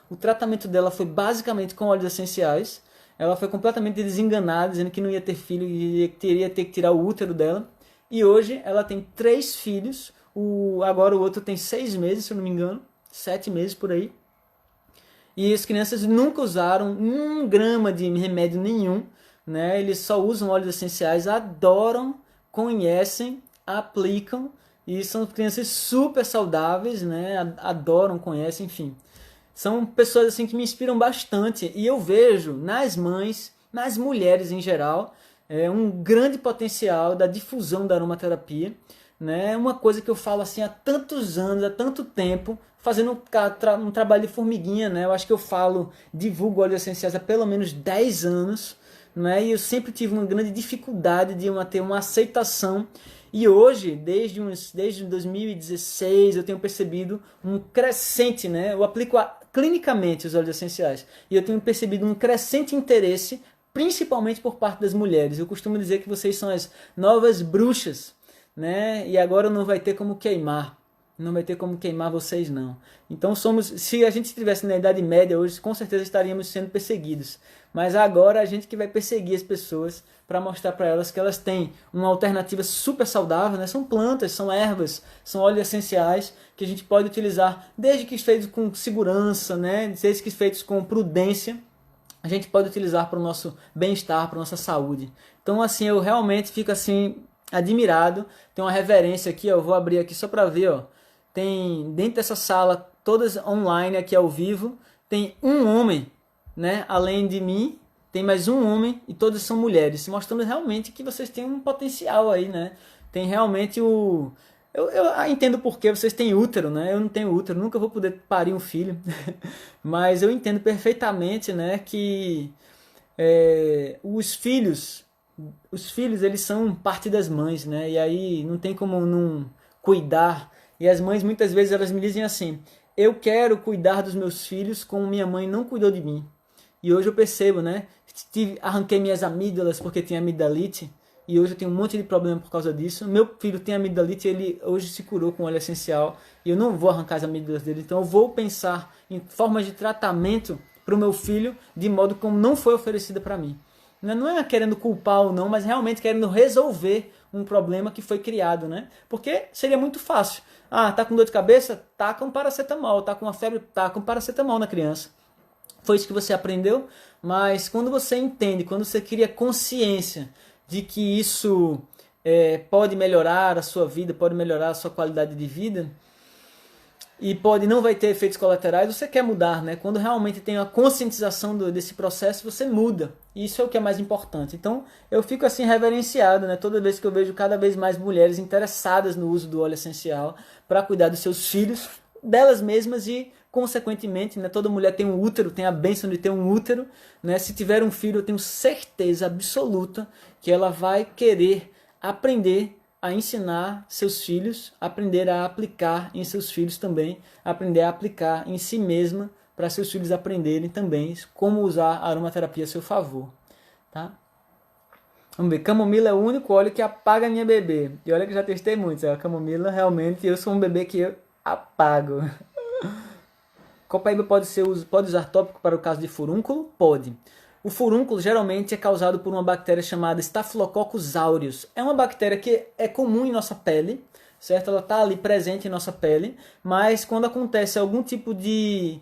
O tratamento dela foi basicamente com óleos essenciais. Ela foi completamente desenganada, dizendo que não ia ter filho e teria que tirar o útero dela. E hoje ela tem 3 filhos. Agora o outro tem 6 meses, se eu não me engano. 7 meses por aí. E as crianças nunca usaram 1 grama de remédio nenhum, né? Eles só usam óleos essenciais, adoram, conhecem, aplicam. E são crianças super saudáveis, né? Adoram, conhecem, enfim. São pessoas assim que me inspiram bastante e eu vejo nas mães, nas mulheres em geral, um grande potencial da difusão da aromaterapia, né? Uma coisa que eu falo assim há tantos anos, há tanto tempo, fazendo um trabalho de formiguinha, né? Eu acho que divulgo óleos essenciais há pelo menos 10 anos, né? E eu sempre tive uma grande dificuldade de ter uma aceitação. E hoje, desde 2016, eu tenho percebido um crescente, né? Eu aplico clinicamente os óleos essenciais. E eu tenho percebido um crescente interesse, principalmente por parte das mulheres. Eu costumo dizer que vocês são as novas bruxas, né? E agora não vai ter como queimar. Não vai ter como queimar vocês, não. Então se a gente estivesse na Idade Média hoje, com certeza estaríamos sendo perseguidos. Mas agora a gente que vai perseguir as pessoas para mostrar para elas que elas têm uma alternativa super saudável, né? São plantas, são ervas, são óleos essenciais que a gente pode utilizar desde que feitos com segurança, né? Desde que feitos com prudência, a gente pode utilizar para o nosso bem-estar, para a nossa saúde. Então, assim, eu realmente fico assim admirado. Tem uma reverência aqui, ó, eu vou abrir aqui só para ver, ó. Tem dentro dessa sala, todas online aqui ao vivo, tem um homem, né? Além de mim, tem mais um homem e todas são mulheres, mostrando realmente que vocês têm um potencial aí, né? Tem realmente Eu entendo porque vocês têm útero, né? Eu não tenho útero, nunca vou poder parir um filho, mas eu entendo perfeitamente, né? Que os filhos eles são parte das mães, né? E aí não tem como não cuidar. E as mães muitas vezes elas me dizem assim: eu quero cuidar dos meus filhos como minha mãe não cuidou de mim. E hoje eu percebo, né? Arranquei minhas amígdalas porque tinha amidalite. E hoje eu tenho um monte de problema por causa disso. Meu filho tem amidalite e ele hoje se curou com óleo essencial. E eu não vou arrancar as amígdalas dele. Então eu vou pensar em formas de tratamento para o meu filho de modo como não foi oferecida para mim. Não é querendo culpar ou não, mas realmente querendo resolver um problema que foi criado, né? Porque seria muito fácil. Ah, tá com dor de cabeça? Taca um paracetamol. Tá com uma febre? Taca um paracetamol na criança. Foi isso que você aprendeu, mas quando você entende, quando você cria consciência de que isso pode melhorar a sua vida, pode melhorar a sua qualidade de vida e não vai ter efeitos colaterais, você quer mudar, né? Quando realmente tem a conscientização desse processo, você muda. Isso é o que é mais importante. Então, eu fico assim reverenciado, né? Toda vez que eu vejo cada vez mais mulheres interessadas no uso do óleo essencial para cuidar dos seus filhos, delas mesmas e consequentemente, né, toda mulher tem um útero, tem a bênção de ter um útero, né? Se tiver um filho, eu tenho certeza absoluta que ela vai querer aprender a ensinar seus filhos, aprender a aplicar em seus filhos também, aprender a aplicar em si mesma, para seus filhos aprenderem também como usar a aromaterapia a seu favor. Tá? Vamos ver, camomila é o único óleo que apaga minha bebê. E olha que eu já testei muito, a camomila realmente, eu sou um bebê que eu apago. Copaíba pode usar tópico para o caso de furúnculo? Pode. O furúnculo geralmente é causado por uma bactéria chamada Staphylococcus aureus. É uma bactéria que é comum em nossa pele, certo? Ela está ali presente em nossa pele, mas quando acontece algum tipo de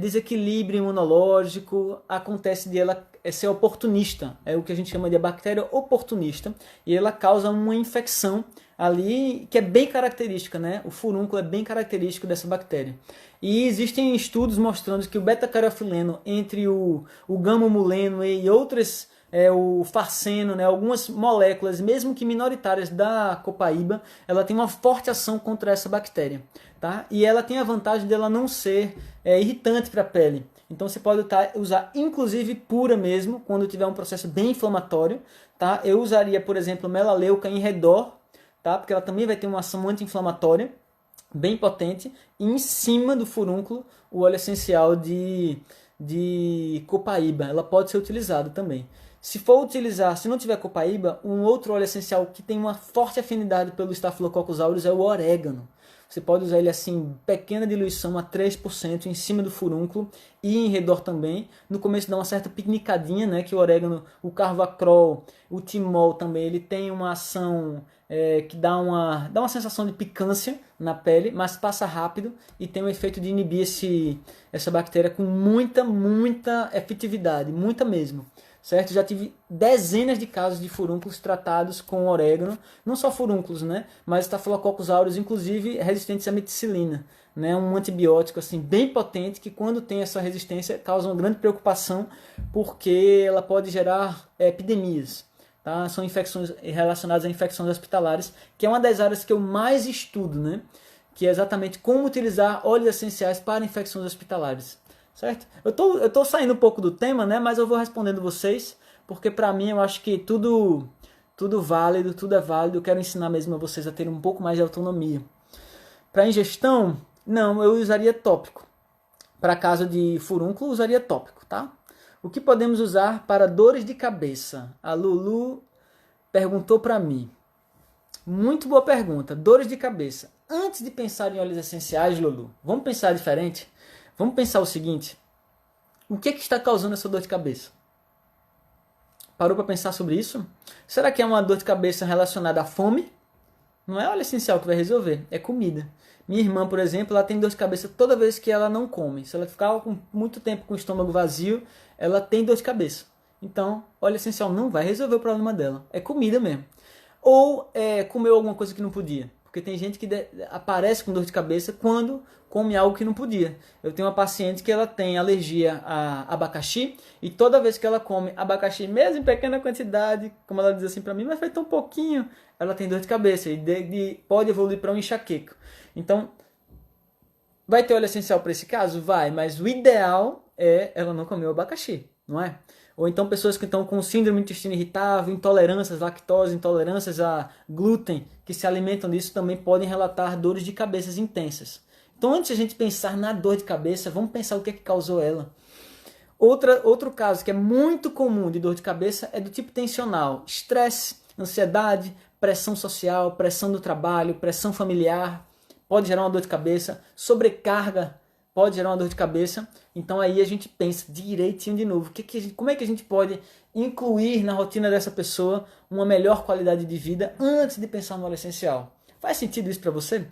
desequilíbrio imunológico, acontece de ela ser oportunista. É o que a gente chama de bactéria oportunista, e ela causa uma infecção ali que é bem característica, né? O furúnculo é bem característico dessa bactéria. E existem estudos mostrando que o beta-caroteno entre o gama-muleno e outras, o farseno, né? Algumas moléculas, mesmo que minoritárias da copaíba, ela tem uma forte ação contra essa bactéria. Tá? E ela tem a vantagem dela não ser irritante para a pele. Então você pode usar inclusive pura mesmo, quando tiver um processo bem inflamatório. Tá? Eu usaria, por exemplo, melaleuca em redor, tá? Porque ela também vai ter uma ação anti-inflamatória bem potente. E em cima do furúnculo, o óleo essencial de copaíba. Ela pode ser utilizada também. Se não tiver copaíba, um outro óleo essencial que tem uma forte afinidade pelo Staphylococcus aureus é o orégano. Você pode usar ele assim, pequena diluição a 3% em cima do furúnculo e em redor também. No começo dá uma certa picnicadinha, né? Que o orégano, o carvacrol, o timol também, ele tem uma ação que dá uma sensação de picância na pele, mas passa rápido e tem o efeito de inibir essa bactéria com muita efetividade, muita mesmo. Certo? Já tive dezenas de casos de furúnculos tratados com orégano, não só furúnculos, né? Mas Staphylococcus aureus, inclusive resistentes à meticilina, né? Um antibiótico assim bem potente que quando tem essa resistência causa uma grande preocupação porque ela pode gerar epidemias. Tá? São infecções relacionadas a infecções hospitalares, que é uma das áreas que eu mais estudo, né? Que é exatamente como utilizar óleos essenciais para infecções hospitalares. Certo? Eu tô saindo um pouco do tema, né? Mas eu vou respondendo vocês, porque para mim eu acho que tudo válido, tudo é válido. Eu quero ensinar mesmo a vocês a terem um pouco mais de autonomia. Para ingestão, não, eu usaria tópico. Para caso de furúnculo, usaria tópico, tá? O que podemos usar para dores de cabeça? A Lulu perguntou para mim. Muito boa pergunta. Dores de cabeça. Antes de pensar em óleos essenciais, Lulu, vamos pensar diferente? Vamos pensar o seguinte, o que está causando essa dor de cabeça? Parou para pensar sobre isso? Será que é uma dor de cabeça relacionada à fome? Não é óleo essencial que vai resolver, é comida. Minha irmã, por exemplo, ela tem dor de cabeça toda vez que ela não come. Se ela ficar muito tempo com o estômago vazio, ela tem dor de cabeça. Então, óleo essencial não vai resolver o problema dela, é comida mesmo. Ou comeu alguma coisa que não podia. Porque tem gente que aparece com dor de cabeça quando come algo que não podia. Eu tenho uma paciente que ela tem alergia a abacaxi e toda vez que ela come abacaxi, mesmo em pequena quantidade, como ela diz assim para mim, mas foi tão pouquinho, ela tem dor de cabeça e pode evoluir para um enxaqueco. Então, vai ter óleo essencial para esse caso? Vai, mas o ideal é ela não comer o abacaxi, não é? Ou então pessoas que estão com síndrome do intestino irritável, intolerâncias à lactose, intolerâncias a glúten, que se alimentam disso, também podem relatar dores de cabeças intensas. Então antes de a gente pensar na dor de cabeça, vamos pensar o que é que causou ela. Outro caso que é muito comum de dor de cabeça é do tipo tensional. Estresse, ansiedade, pressão social, pressão do trabalho, pressão familiar, pode gerar uma dor de cabeça, sobrecarga pode gerar uma dor de cabeça. Então aí a gente pensa direitinho de novo, como é que a gente pode incluir na rotina dessa pessoa uma melhor qualidade de vida antes de pensar no óleo essencial. Faz sentido isso para você?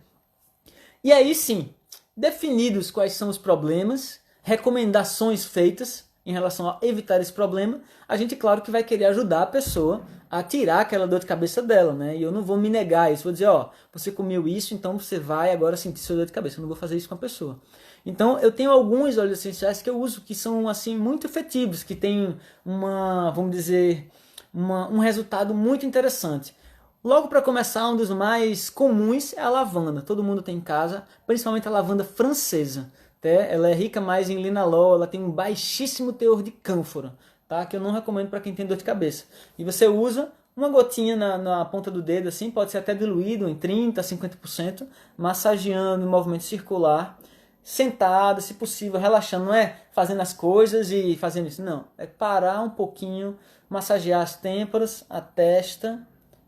E aí sim, definidos quais são os problemas, recomendações feitas em relação a evitar esse problema, a gente claro que vai querer ajudar a pessoa a tirar aquela dor de cabeça dela, né? E eu não vou me negar isso, vou dizer, ó, você comeu isso, então você vai agora sentir sua dor de cabeça. Eu não vou fazer isso com a pessoa. Então eu tenho alguns óleos essenciais que eu uso que são assim muito efetivos, que têm vamos dizer, um resultado muito interessante. Logo para começar, um dos mais comuns é a lavanda. Todo mundo tem em casa, principalmente a lavanda francesa. Ela é rica mais em linalol, ela tem um baixíssimo teor de cânfora, tá? Que eu não recomendo para quem tem dor de cabeça. E você usa uma gotinha na ponta do dedo, assim, pode ser até diluído em 30%, 50%, massageando em movimento circular, sentado, se possível, relaxando, não é fazendo as coisas e fazendo isso, não. É parar um pouquinho, massagear as têmporas, a testa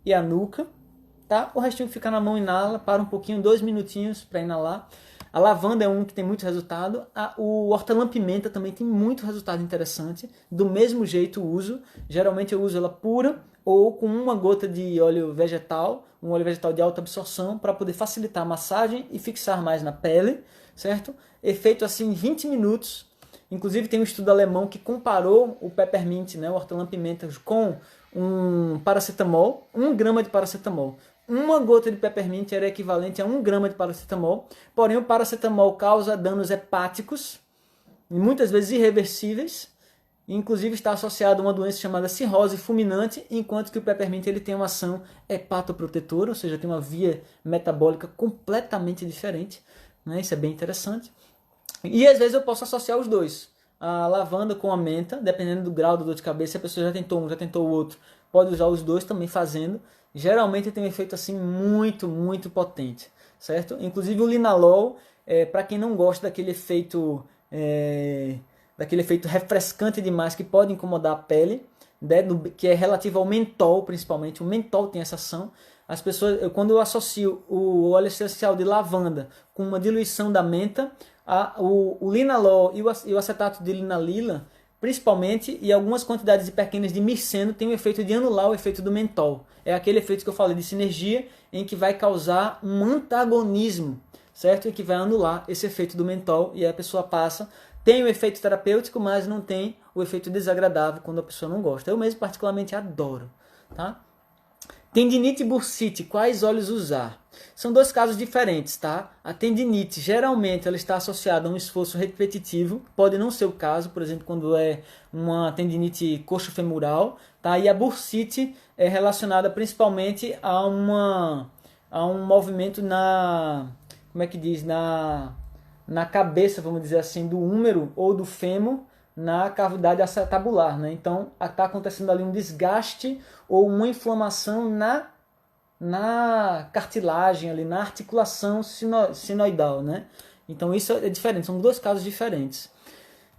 e a nuca, tá? O restinho fica na mão, inala, para um pouquinho, 2 minutinhos para inalar. A lavanda é um que tem muito resultado. O hortelã-pimenta também tem muito resultado interessante. Do mesmo jeito uso. Geralmente eu uso ela pura ou com uma gota de óleo vegetal, um óleo vegetal de alta absorção, para poder facilitar a massagem e fixar mais na pele, certo? Efeito assim em 20 minutos. Inclusive tem um estudo alemão que comparou o peppermint, né, o hortelã-pimenta, com um paracetamol, 1 grama de paracetamol. Uma gota de peppermint era equivalente a 1 grama de paracetamol, porém o paracetamol causa danos hepáticos, muitas vezes irreversíveis, inclusive está associado a uma doença chamada cirrose fulminante, enquanto que o peppermint ele tem uma ação hepatoprotetora, ou seja, tem uma via metabólica completamente diferente, né? Isso é bem interessante. E às vezes eu posso associar os dois, a lavanda com a menta, dependendo do grau da dor de cabeça, se a pessoa já tentou um, já tentou o outro, pode usar os dois também fazendo. Geralmente tem um efeito assim muito, muito potente, certo? Inclusive o linalol, para quem não gosta daquele efeito refrescante demais que pode incomodar a pele, né, que é relativo ao mentol, principalmente. O mentol tem essa ação. As pessoas, quando eu associo o óleo essencial de lavanda com uma diluição da menta, o linalol e o acetato de linalila, principalmente, e algumas quantidades pequenas de miceno tem o efeito de anular o efeito do mentol. É aquele efeito que eu falei de sinergia, em que vai causar um antagonismo, certo? E que vai anular esse efeito do mentol, e aí a pessoa passa, tem o efeito terapêutico, mas não tem o efeito desagradável quando a pessoa não gosta. Eu mesmo particularmente adoro, tá? Tendinite e bursite, quais óleos usar? São dois casos diferentes, tá? A tendinite, geralmente, ela está associada a um esforço repetitivo, pode não ser o caso, por exemplo, quando é uma tendinite coxofemoral, tá? E a bursite é relacionada principalmente a um movimento como é que diz? Na cabeça, vamos dizer assim, do húmero ou do fêmur, na cavidade acetabular, né? Então, está acontecendo ali um desgaste ou uma inflamação na cartilagem, ali, na articulação sinoidal, né? Então, isso é diferente, são dois casos diferentes.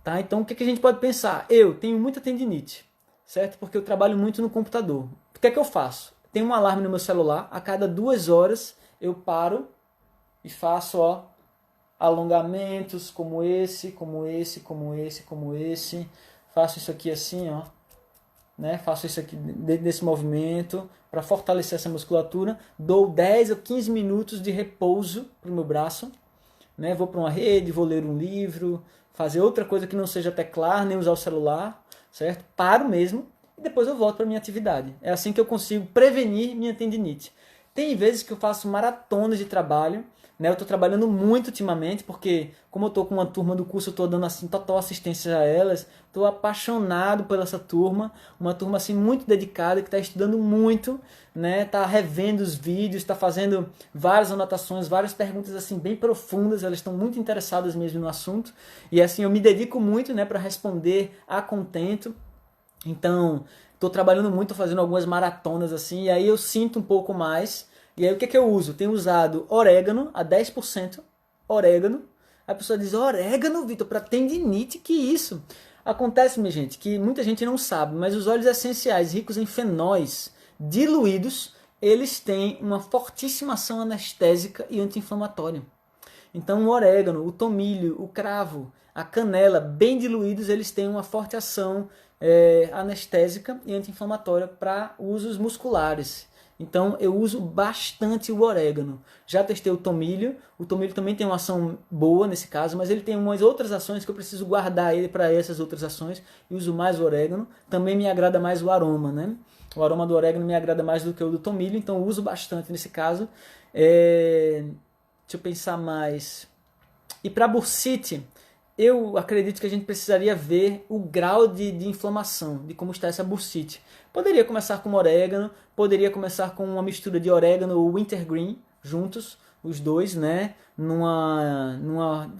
Tá? Então, o que a gente pode pensar? Eu tenho muita tendinite, certo? Porque eu trabalho muito no computador. O que é que eu faço? Tem um alarme no meu celular, a cada 2 horas eu paro e faço, ó, alongamentos como esse, como esse, como esse, como esse. Faço isso aqui assim, ó, né? Faço isso aqui desse movimento para fortalecer essa musculatura. Dou 10 ou 15 minutos de repouso para o meu braço, né? Vou para uma rede, vou ler um livro, fazer outra coisa que não seja teclar, nem usar o celular, certo? Paro mesmo e depois eu volto para minha atividade. É assim que eu consigo prevenir minha tendinite. Tem vezes que eu faço maratonas de trabalho, né? Eu estou trabalhando muito ultimamente, porque como eu estou com uma turma do curso, eu estou dando assim, total assistência a elas, estou apaixonado por essa turma, uma turma assim, muito dedicada, que está estudando muito, né? Está revendo os vídeos, está fazendo várias anotações, várias perguntas assim, bem profundas, elas estão muito interessadas mesmo no assunto, e assim, eu me dedico muito, né, para responder a contento. Então, estou trabalhando muito, fazendo algumas maratonas assim, e aí eu sinto um pouco mais. E aí o que eu uso? Tenho usado orégano a 10%, orégano. A pessoa diz, orégano, Vitor, para tendinite, que isso? Acontece, minha gente, que muita gente não sabe, mas os óleos essenciais ricos em fenóis diluídos, eles têm uma fortíssima ação anestésica e anti-inflamatória. Então o orégano, o tomilho, o cravo, a canela, bem diluídos, eles têm uma forte ação anestésica e anti-inflamatória para usos musculares. Então eu uso bastante o orégano. Já testei o tomilho também tem uma ação boa nesse caso, mas ele tem umas outras ações que eu preciso guardar ele para essas outras ações, e uso mais o orégano. Também me agrada mais o aroma, né? O aroma do orégano me agrada mais do que o do tomilho, então eu uso bastante nesse caso. Deixa eu pensar mais. E para bursite, eu acredito que a gente precisaria ver o grau de inflamação, de como está essa bursite. Poderia começar com orégano, poderia começar com uma mistura de orégano ou wintergreen juntos, os dois, né?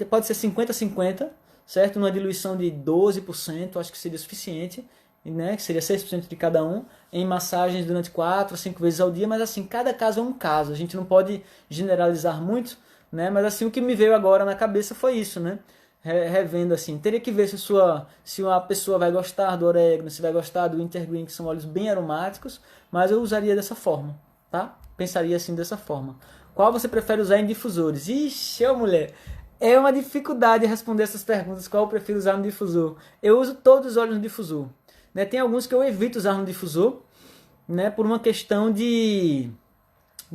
Pode ser 50-50, certo? Numa diluição de 12%, acho que seria suficiente. né, que seria 6% de cada um, em massagens durante 4 a 5 vezes ao dia, mas assim, cada caso é um caso, a gente não pode generalizar muito, né, mas assim, o que me veio agora na cabeça foi isso, né, revendo assim, teria que ver se uma pessoa vai gostar do orégano, se vai gostar do wintergreen, que são óleos bem aromáticos, mas eu usaria dessa forma, tá? Pensaria assim dessa forma. Qual você prefere usar em difusores? Ixi, ô mulher, é uma dificuldade responder essas perguntas, qual eu prefiro usar no difusor. Eu uso todos os óleos no difusor, né? Tem alguns que eu evito usar no difusor, né, por uma questão de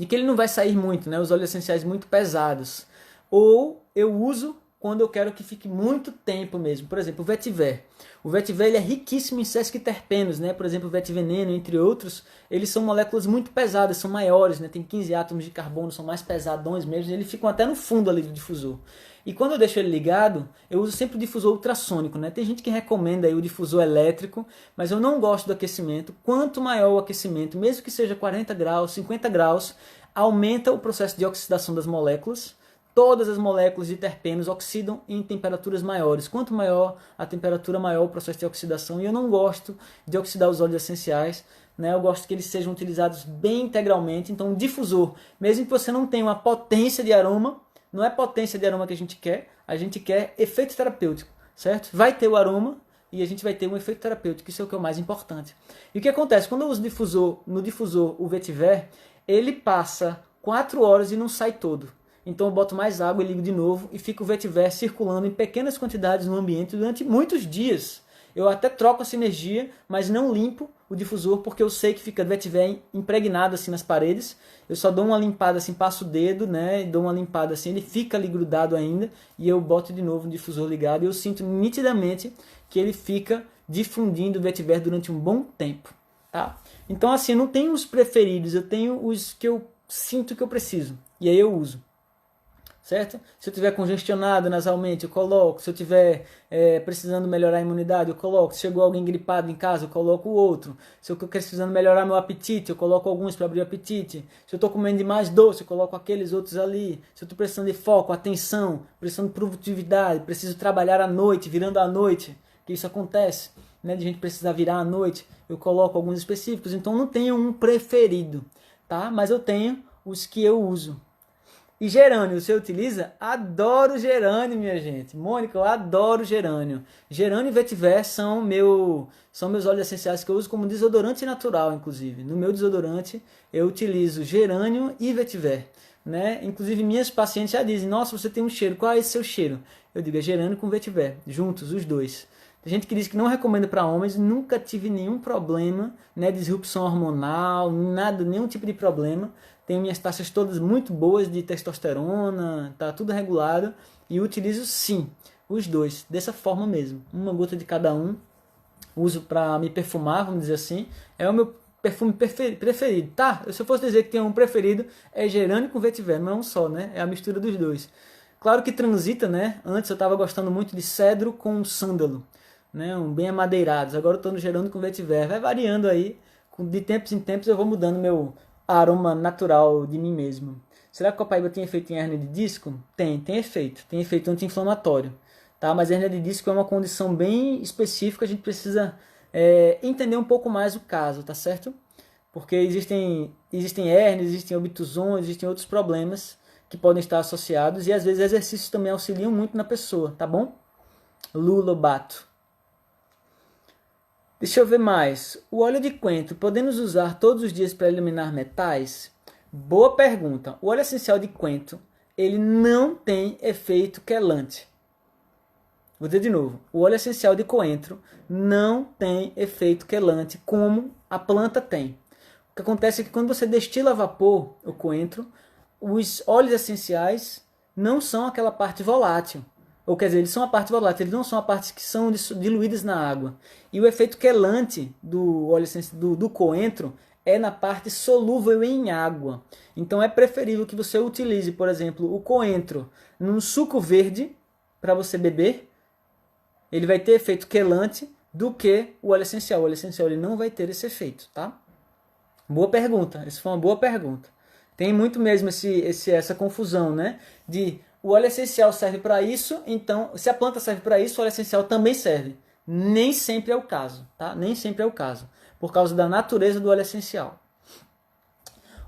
que ele não vai sair muito, né, os óleos essenciais muito pesados. Ou eu uso quando eu quero que fique muito tempo mesmo. Por exemplo, o vetiver. O vetiver ele é riquíssimo em sesquiterpenos, né? Por exemplo, o vetiveneno, entre outros, eles são moléculas muito pesadas, são maiores, né? Tem 15 átomos de carbono, são mais pesadões mesmo, e eles ficam até no fundo ali do difusor. E quando eu deixo ele ligado, eu uso sempre o difusor ultrassônico, né? Tem gente que recomenda aí o difusor elétrico, mas eu não gosto do aquecimento. Quanto maior o aquecimento, mesmo que seja 40 graus, 50 graus, aumenta o processo de oxidação das moléculas. Todas as moléculas de terpenos oxidam em temperaturas maiores. Quanto maior a temperatura, maior o processo de oxidação. E eu não gosto de oxidar os óleos essenciais, né? Eu gosto que eles sejam utilizados bem integralmente. Então, o difusor, mesmo que você não tenha uma potência de aroma, não é potência de aroma que a gente quer efeito terapêutico, certo? Vai ter o aroma e a gente vai ter um efeito terapêutico, isso é o que é o mais importante. E o que acontece? Quando eu uso no difusor o vetiver, ele passa 4 horas e não sai todo. Então eu boto mais água e ligo de novo e fica o vetiver circulando em pequenas quantidades no ambiente durante muitos dias. Eu até troco essa energia, mas não limpo o difusor porque eu sei que fica vetiver impregnado assim nas paredes. Eu só dou uma limpada assim, passo o dedo, né, e dou uma limpada assim, ele fica ali grudado ainda e eu boto de novo o difusor ligado e eu sinto nitidamente que ele fica difundindo o vetiver durante um bom tempo, tá? Então assim, eu não tenho os preferidos, eu tenho os que eu sinto que eu preciso e aí eu uso. Certo? Se eu tiver congestionado nasalmente, eu coloco. Se eu tiver precisando melhorar a imunidade, eu coloco. Se chegou alguém gripado em casa, eu coloco o outro. Se eu estou precisando melhorar meu apetite, eu coloco alguns para abrir o apetite. Se eu estou comendo demais doce, eu coloco aqueles outros ali. Se eu estou precisando de foco, atenção, precisando de produtividade, preciso trabalhar à noite, virando à noite, que isso acontece, né, de gente precisar virar à noite, eu coloco alguns específicos. Então não tenho um preferido, tá? Mas eu tenho os que eu uso. E gerânio, você utiliza? Adoro gerânio, minha gente. Mônica, eu adoro gerânio. Gerânio e vetiver são meus óleos essenciais que eu uso como desodorante natural, inclusive. No meu desodorante eu utilizo gerânio e vetiver, né? Inclusive minhas pacientes já dizem, nossa, você tem um cheiro, qual é esse seu cheiro? Eu digo, é gerânio com vetiver, juntos, os dois. Tem gente que diz que não recomenda para homens, nunca tive nenhum problema, né, disrupção hormonal, nada, nenhum tipo de problema. Tenho minhas taxas todas muito boas de testosterona, tá tudo regulado e utilizo sim os dois, dessa forma mesmo. Uma gota de cada um, uso para me perfumar, vamos dizer assim. É o meu perfume preferido, tá? Se eu fosse dizer que tem um preferido, é gerânio com vetiver, não é um só, né? É a mistura dos dois. Claro que transita, né? Antes eu estava gostando muito de cedro com sândalo, né? Um bem amadeirados. Agora eu estou no gerânio com vetiver. Vai variando aí. De tempos em tempos eu vou mudando meu aroma natural de mim mesmo. Será que o copaíba tem efeito em hérnia de disco? Tem efeito. Tem efeito anti-inflamatório. Tá? Mas a hérnia de disco é uma condição bem específica, a gente precisa entender um pouco mais o caso, tá certo? Porque existem hérnias, existem obtusões, existem outros problemas que podem estar associados e às vezes exercícios também auxiliam muito na pessoa, tá bom? Lulobato. Deixa eu ver mais. O óleo de coentro, podemos usar todos os dias para eliminar metais? Boa pergunta. O óleo essencial de coentro, ele não tem efeito quelante. Vou dizer de novo. O óleo essencial de coentro não tem efeito quelante como a planta tem. O que acontece é que quando você destila a vapor o coentro, os óleos essenciais não são aquela parte volátil. Ou quer dizer, eles são a parte volátil, eles não são a parte que são diluídas na água. E o efeito quelante do óleo do coentro é na parte solúvel em água. Então é preferível que você utilize, por exemplo, o coentro num suco verde para você beber. Ele vai ter efeito quelante do que o óleo essencial. O óleo essencial ele não vai ter esse efeito, tá? Boa pergunta, essa foi uma boa pergunta. Tem muito mesmo essa confusão, né? De o óleo essencial serve para isso, então, se a planta serve para isso, o óleo essencial também serve. Nem sempre é o caso, tá? Nem sempre é o caso, por causa da natureza do óleo essencial.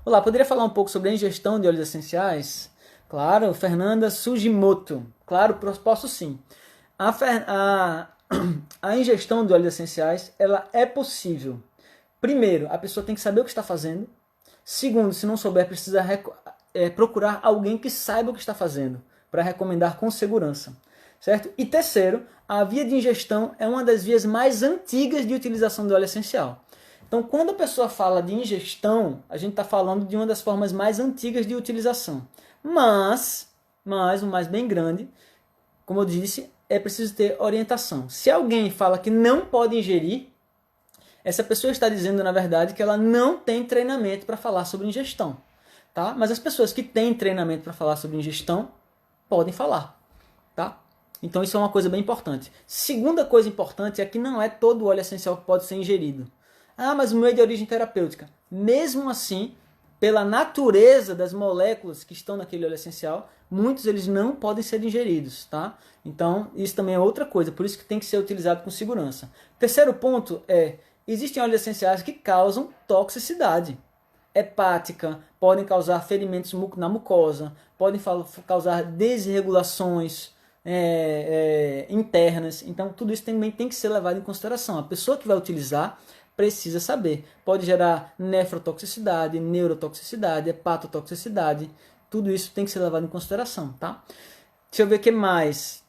Olá, poderia falar um pouco sobre a ingestão de óleos essenciais? Claro, Fernanda Sugimoto. Claro, posso sim. A ingestão de óleos essenciais, ela é possível. Primeiro, a pessoa tem que saber o que está fazendo. Segundo, se não souber, precisa procurar alguém que saiba o que está fazendo, para recomendar com segurança. Certo? E terceiro, a via de ingestão é uma das vias mais antigas de utilização do óleo essencial. Então, quando a pessoa fala de ingestão, a gente está falando de uma das formas mais antigas de utilização. Mas o mais bem grande, como eu disse, é preciso ter orientação. Se alguém fala que não pode ingerir, essa pessoa está dizendo, na verdade, que ela não tem treinamento para falar sobre ingestão. Tá? Mas as pessoas que têm treinamento para falar sobre ingestão, podem falar. Tá? Então isso é uma coisa bem importante. Segunda coisa importante é que não é todo óleo essencial que pode ser ingerido. Ah, mas o meu é de origem terapêutica. Mesmo assim, pela natureza das moléculas que estão naquele óleo essencial, muitos eles não podem ser ingeridos, tá? Então, isso também é outra coisa, por isso que tem que ser utilizado com segurança. Terceiro ponto é, existem óleos essenciais que causam toxicidade hepática, podem causar ferimentos na mucosa, podem causar desregulações internas. Então, tudo isso também tem que ser levado em consideração. A pessoa que vai utilizar precisa saber. Pode gerar nefrotoxicidade, neurotoxicidade, hepatotoxicidade. Tudo isso tem que ser levado em consideração, tá? Deixa eu ver o que mais.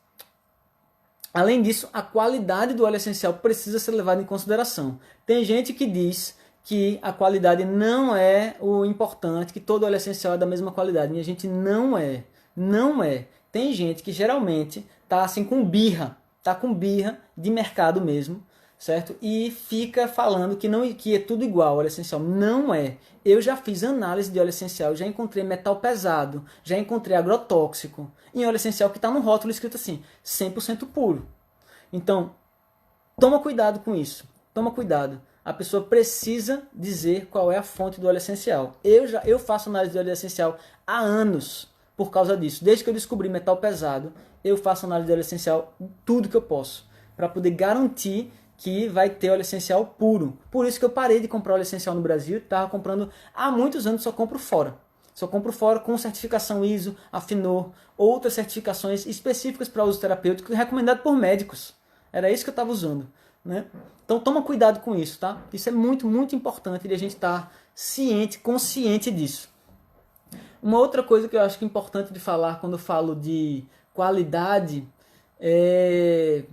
Além disso, a qualidade do óleo essencial precisa ser levada em consideração. Tem gente que diz que a qualidade não é o importante, que todo óleo essencial é da mesma qualidade. E a gente não é. Não é. Tem gente que geralmente tá assim com birra de mercado mesmo, certo? E fica falando que é tudo igual, óleo essencial. Não é. Eu já fiz análise de óleo essencial, já encontrei metal pesado, já encontrei agrotóxico em óleo essencial que está no rótulo escrito assim, 100% puro. Então, toma cuidado com isso. Toma cuidado. A pessoa precisa dizer qual é a fonte do óleo essencial. Eu faço análise de óleo essencial há anos por causa disso. Desde que eu descobri metal pesado, eu faço análise de óleo essencial tudo que eu posso, para poder garantir que vai ter óleo essencial puro. Por isso que eu parei de comprar óleo essencial no Brasil, estava comprando há muitos anos, só compro fora. Só compro fora com certificação ISO, Afinor, outras certificações específicas para uso terapêutico, recomendado por médicos. Era isso que eu estava usando, né? Então toma cuidado com isso, tá? Isso é muito, muito importante de a gente estar ciente, consciente disso. Uma outra coisa que eu acho que é importante de falar quando eu falo de qualidade é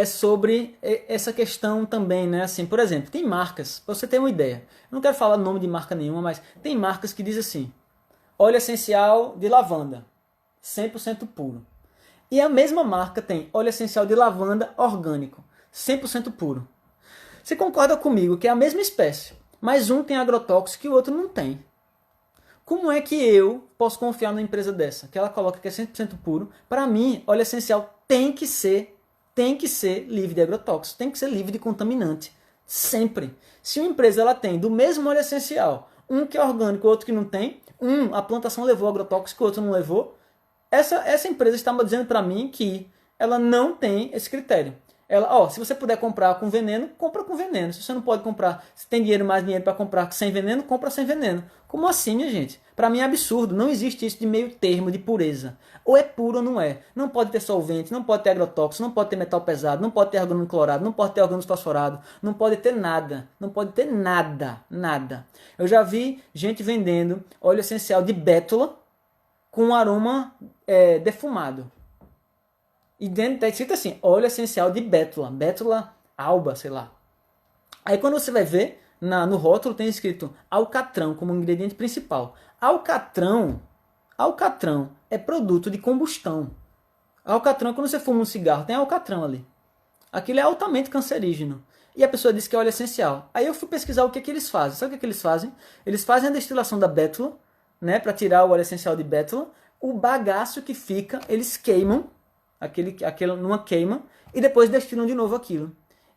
sobre essa questão também, né? Assim, por exemplo, tem marcas, para você ter uma ideia. Eu não quero falar nome de marca nenhuma, mas tem marcas que dizem assim: óleo essencial de lavanda, 100% puro. E a mesma marca tem óleo essencial de lavanda orgânico, 100% puro. Você concorda comigo que é a mesma espécie, mas um tem agrotóxico e o outro não tem? Como é que eu posso confiar numa empresa dessa, que ela coloca que é 100% puro? Para mim, óleo essencial tem que ser livre de agrotóxico, tem que ser livre de contaminante. Sempre. Se uma empresa ela tem do mesmo óleo essencial, um que é orgânico, outro que não tem, a plantação levou agrotóxico, outro não levou, essa empresa está dizendo para mim que ela não tem esse critério. Ela, se você puder comprar com veneno, compra com veneno. Se você não pode comprar, se tem mais dinheiro para comprar sem veneno, compra sem veneno. Como assim, minha gente? Para mim é absurdo. Não existe isso de meio termo, de pureza. Ou é puro ou não é. Não pode ter solvente, não pode ter agrotóxico, não pode ter metal pesado, não pode ter orgânico clorado, não pode ter orgânico fosforado, não pode ter nada. Não pode ter nada. Nada. Eu já vi gente vendendo óleo essencial de bétula com aroma defumado. E dentro está escrito assim, óleo essencial de bétula alba, sei lá. Aí quando você vai ver, no rótulo tem escrito alcatrão como ingrediente principal. Alcatrão é produto de combustão. Alcatrão, quando você fuma um cigarro, tem alcatrão ali. Aquilo é altamente cancerígeno. E a pessoa diz que é óleo essencial. Aí eu fui pesquisar o que eles fazem. Sabe o que eles fazem? Eles fazem a destilação da bétula, né, para tirar o óleo essencial de bétula. O bagaço que fica, eles queimam, numa queima, e depois destilam de novo aquilo.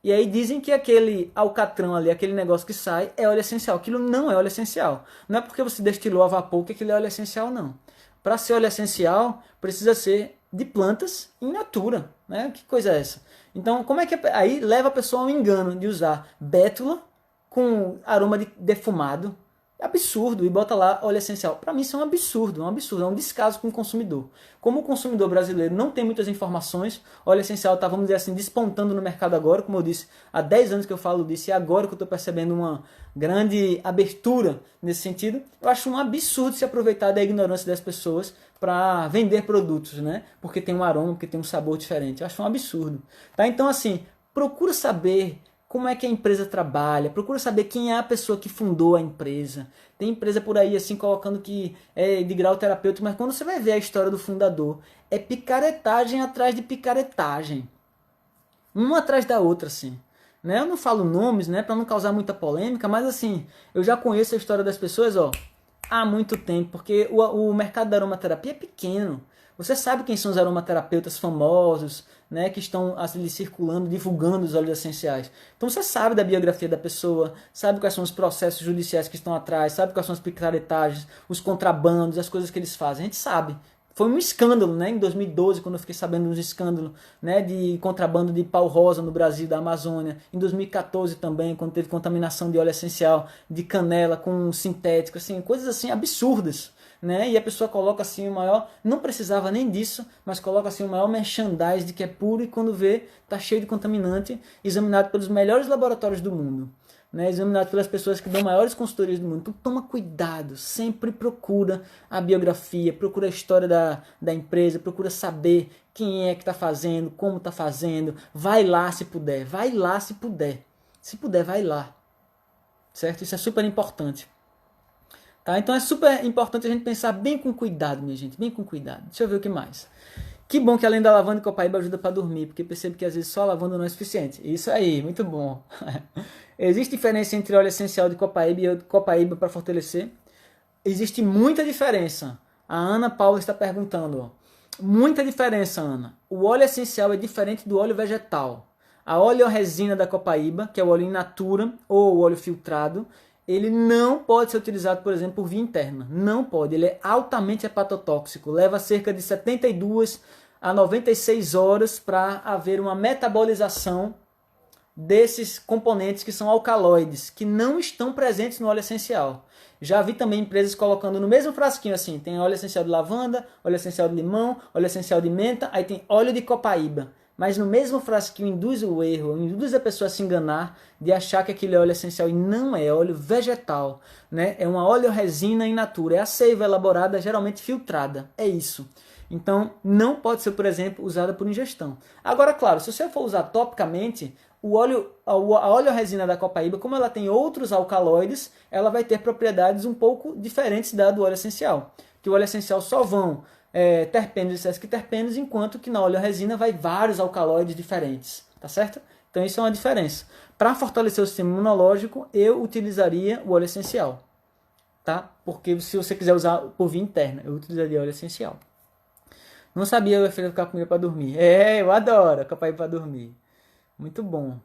E aí dizem que aquele alcatrão ali, aquele negócio que sai, é óleo essencial. Aquilo não é óleo essencial. Não é porque você destilou a vapor que aquilo é óleo essencial, não. Para ser óleo essencial, precisa ser de plantas in natura, né? Que coisa é essa? Então, como é que aí leva a pessoa ao engano de usar bétula com aroma de defumado? Absurdo, e bota lá óleo essencial. Para mim isso é um absurdo, é um descaso com o consumidor. Como o consumidor brasileiro não tem muitas informações, óleo essencial está, vamos dizer assim, despontando no mercado agora, como eu disse, há 10 anos que eu falo disso, e agora que eu estou percebendo uma grande abertura nesse sentido, eu acho um absurdo se aproveitar da ignorância das pessoas para vender produtos, né? Porque tem um aroma, porque tem um sabor diferente. Eu acho um absurdo. Tá? Então, assim, procura saber como é que a empresa trabalha, procura saber quem é a pessoa que fundou a empresa. Tem empresa por aí assim colocando que é de grau terapêutico, mas quando você vai ver a história do fundador, é picaretagem atrás de picaretagem. Uma atrás da outra, assim. Né? Eu não falo nomes, né, para não causar muita polêmica, mas assim, eu já conheço a história das pessoas, ó, há muito tempo, porque o mercado da aromaterapia é pequeno. Você sabe quem são os aromaterapeutas famosos, né, que estão ali circulando, divulgando os óleos essenciais. Então você sabe da biografia da pessoa, sabe quais são os processos judiciais que estão atrás, sabe quais são as picaretagens, os contrabandos, as coisas que eles fazem. A gente sabe. Foi um escândalo, né, em 2012, quando eu fiquei sabendo dos escândalos, né, de contrabando de pau rosa no Brasil, da Amazônia. Em 2014 também, quando teve contaminação de óleo essencial, de canela com sintético, assim, coisas assim absurdas. Né? E a pessoa coloca assim o maior, não precisava nem disso, mas coloca assim o maior merchandise de que é puro, e quando vê, tá cheio de contaminante, examinado pelos melhores laboratórios do mundo, né? Examinado pelas pessoas que dão maiores consultorias do mundo. Então toma cuidado, sempre procura a biografia, procura a história da empresa, procura saber quem é que está fazendo, como está fazendo, vai lá se puder, vai lá se puder, se puder vai lá, certo? Isso é super importante. Tá? Então é super importante a gente pensar bem com cuidado, minha gente, bem com cuidado. Deixa eu ver o que mais. Que bom que além da lavanda e copaíba ajuda para dormir, porque percebo que às vezes só lavanda não é suficiente. Isso aí, muito bom. Existe diferença entre óleo essencial de copaíba e copaíba para fortalecer? Existe muita diferença. A Ana Paula está perguntando. Ó. Muita diferença, Ana. O óleo essencial é diferente do óleo vegetal. A oleoresina da copaíba, que é o óleo in natura ou o óleo filtrado, ele não pode ser utilizado, por exemplo, por via interna. Não pode. Ele é altamente hepatotóxico. Leva cerca de 72 a 96 horas para haver uma metabolização desses componentes que são alcaloides, que não estão presentes no óleo essencial. Já vi também empresas colocando no mesmo frasquinho assim, tem óleo essencial de lavanda, óleo essencial de limão, óleo essencial de menta, aí tem óleo de copaíba. Mas no mesmo frasquinho induz o erro, induz a pessoa a se enganar de achar que aquele é óleo essencial, e não é, óleo vegetal, né? É uma oleoresina in natura, é a seiva elaborada, geralmente filtrada, é isso. Então não pode ser, por exemplo, usada por ingestão. Agora, claro, se você for usar topicamente, a oleoresina da copaíba, como ela tem outros alcaloides, ela vai ter propriedades um pouco diferentes da do óleo essencial. Que o óleo essencial só vão terpenos e sesquiterpenos, enquanto que na oleoresina vai vários alcaloides diferentes, tá certo? Então isso é uma diferença. Para fortalecer o sistema imunológico, eu utilizaria o óleo essencial, tá? Porque se você quiser usar por via interna, eu utilizaria óleo essencial. Não sabia eu ia ficar com para dormir. Eu adoro copaíba para dormir. Muito bom.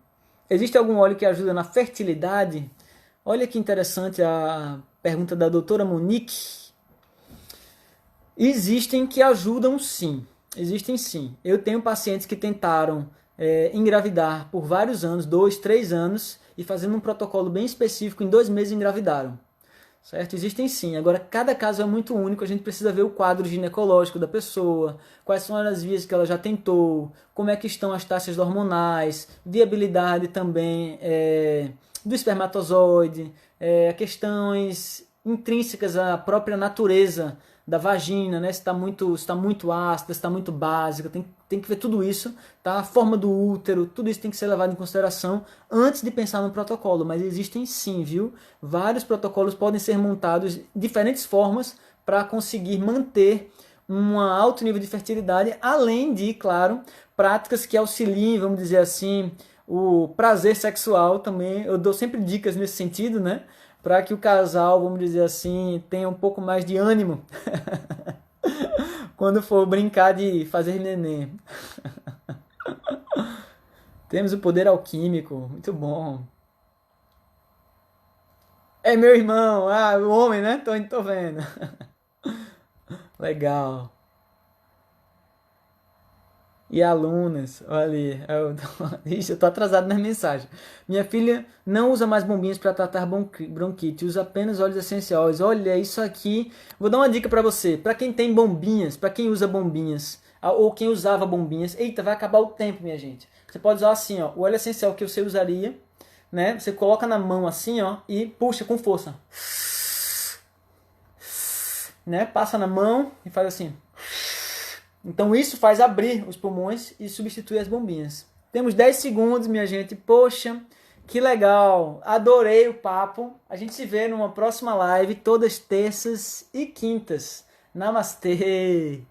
Existe algum óleo que ajuda na fertilidade? Olha que interessante a pergunta da doutora Monique. Existem que ajudam sim. Existem sim. Eu tenho pacientes que tentaram engravidar por vários anos, 2, 3 anos, e fazendo um protocolo bem específico, em 2 meses engravidaram. Certo? Existem sim. Agora, cada caso é muito único, a gente precisa ver o quadro ginecológico da pessoa, quais são as vias que ela já tentou, como é que estão as taxas hormonais, viabilidade também do espermatozoide, questões intrínsecas à própria natureza da vagina, né? Se está muito ácida, se está muito básica, tem que ver tudo isso, tá? A forma do útero, tudo isso tem que ser levado em consideração antes de pensar no protocolo, mas existem sim, viu? Vários protocolos podem ser montados de diferentes formas para conseguir manter um alto nível de fertilidade, além de, claro, práticas que auxiliem, vamos dizer assim, o prazer sexual também. Eu dou sempre dicas nesse sentido, né? Para que o casal, vamos dizer assim, tenha um pouco mais de ânimo quando for brincar de fazer neném. Temos o poder alquímico, muito bom. É meu irmão, o homem, né? Tô vendo. Legal. E alunas, olha ali, ixi, eu tô atrasado nas mensagens. Minha filha não usa mais bombinhas para tratar bronquite, usa apenas óleos essenciais. Olha, isso aqui. Vou dar uma dica para você. Para quem tem bombinhas, para quem usa bombinhas, ou quem usava bombinhas. Eita, vai acabar o tempo, minha gente. Você pode usar assim, ó, o óleo essencial que você usaria, né? Você coloca na mão assim, ó, e puxa com força, né? Passa na mão e faz assim. Então isso faz abrir os pulmões e substituir as bombinhas. Temos 10 segundos, minha gente. Poxa, que legal. Adorei o papo. A gente se vê numa próxima live, todas terças e quintas. Namastê!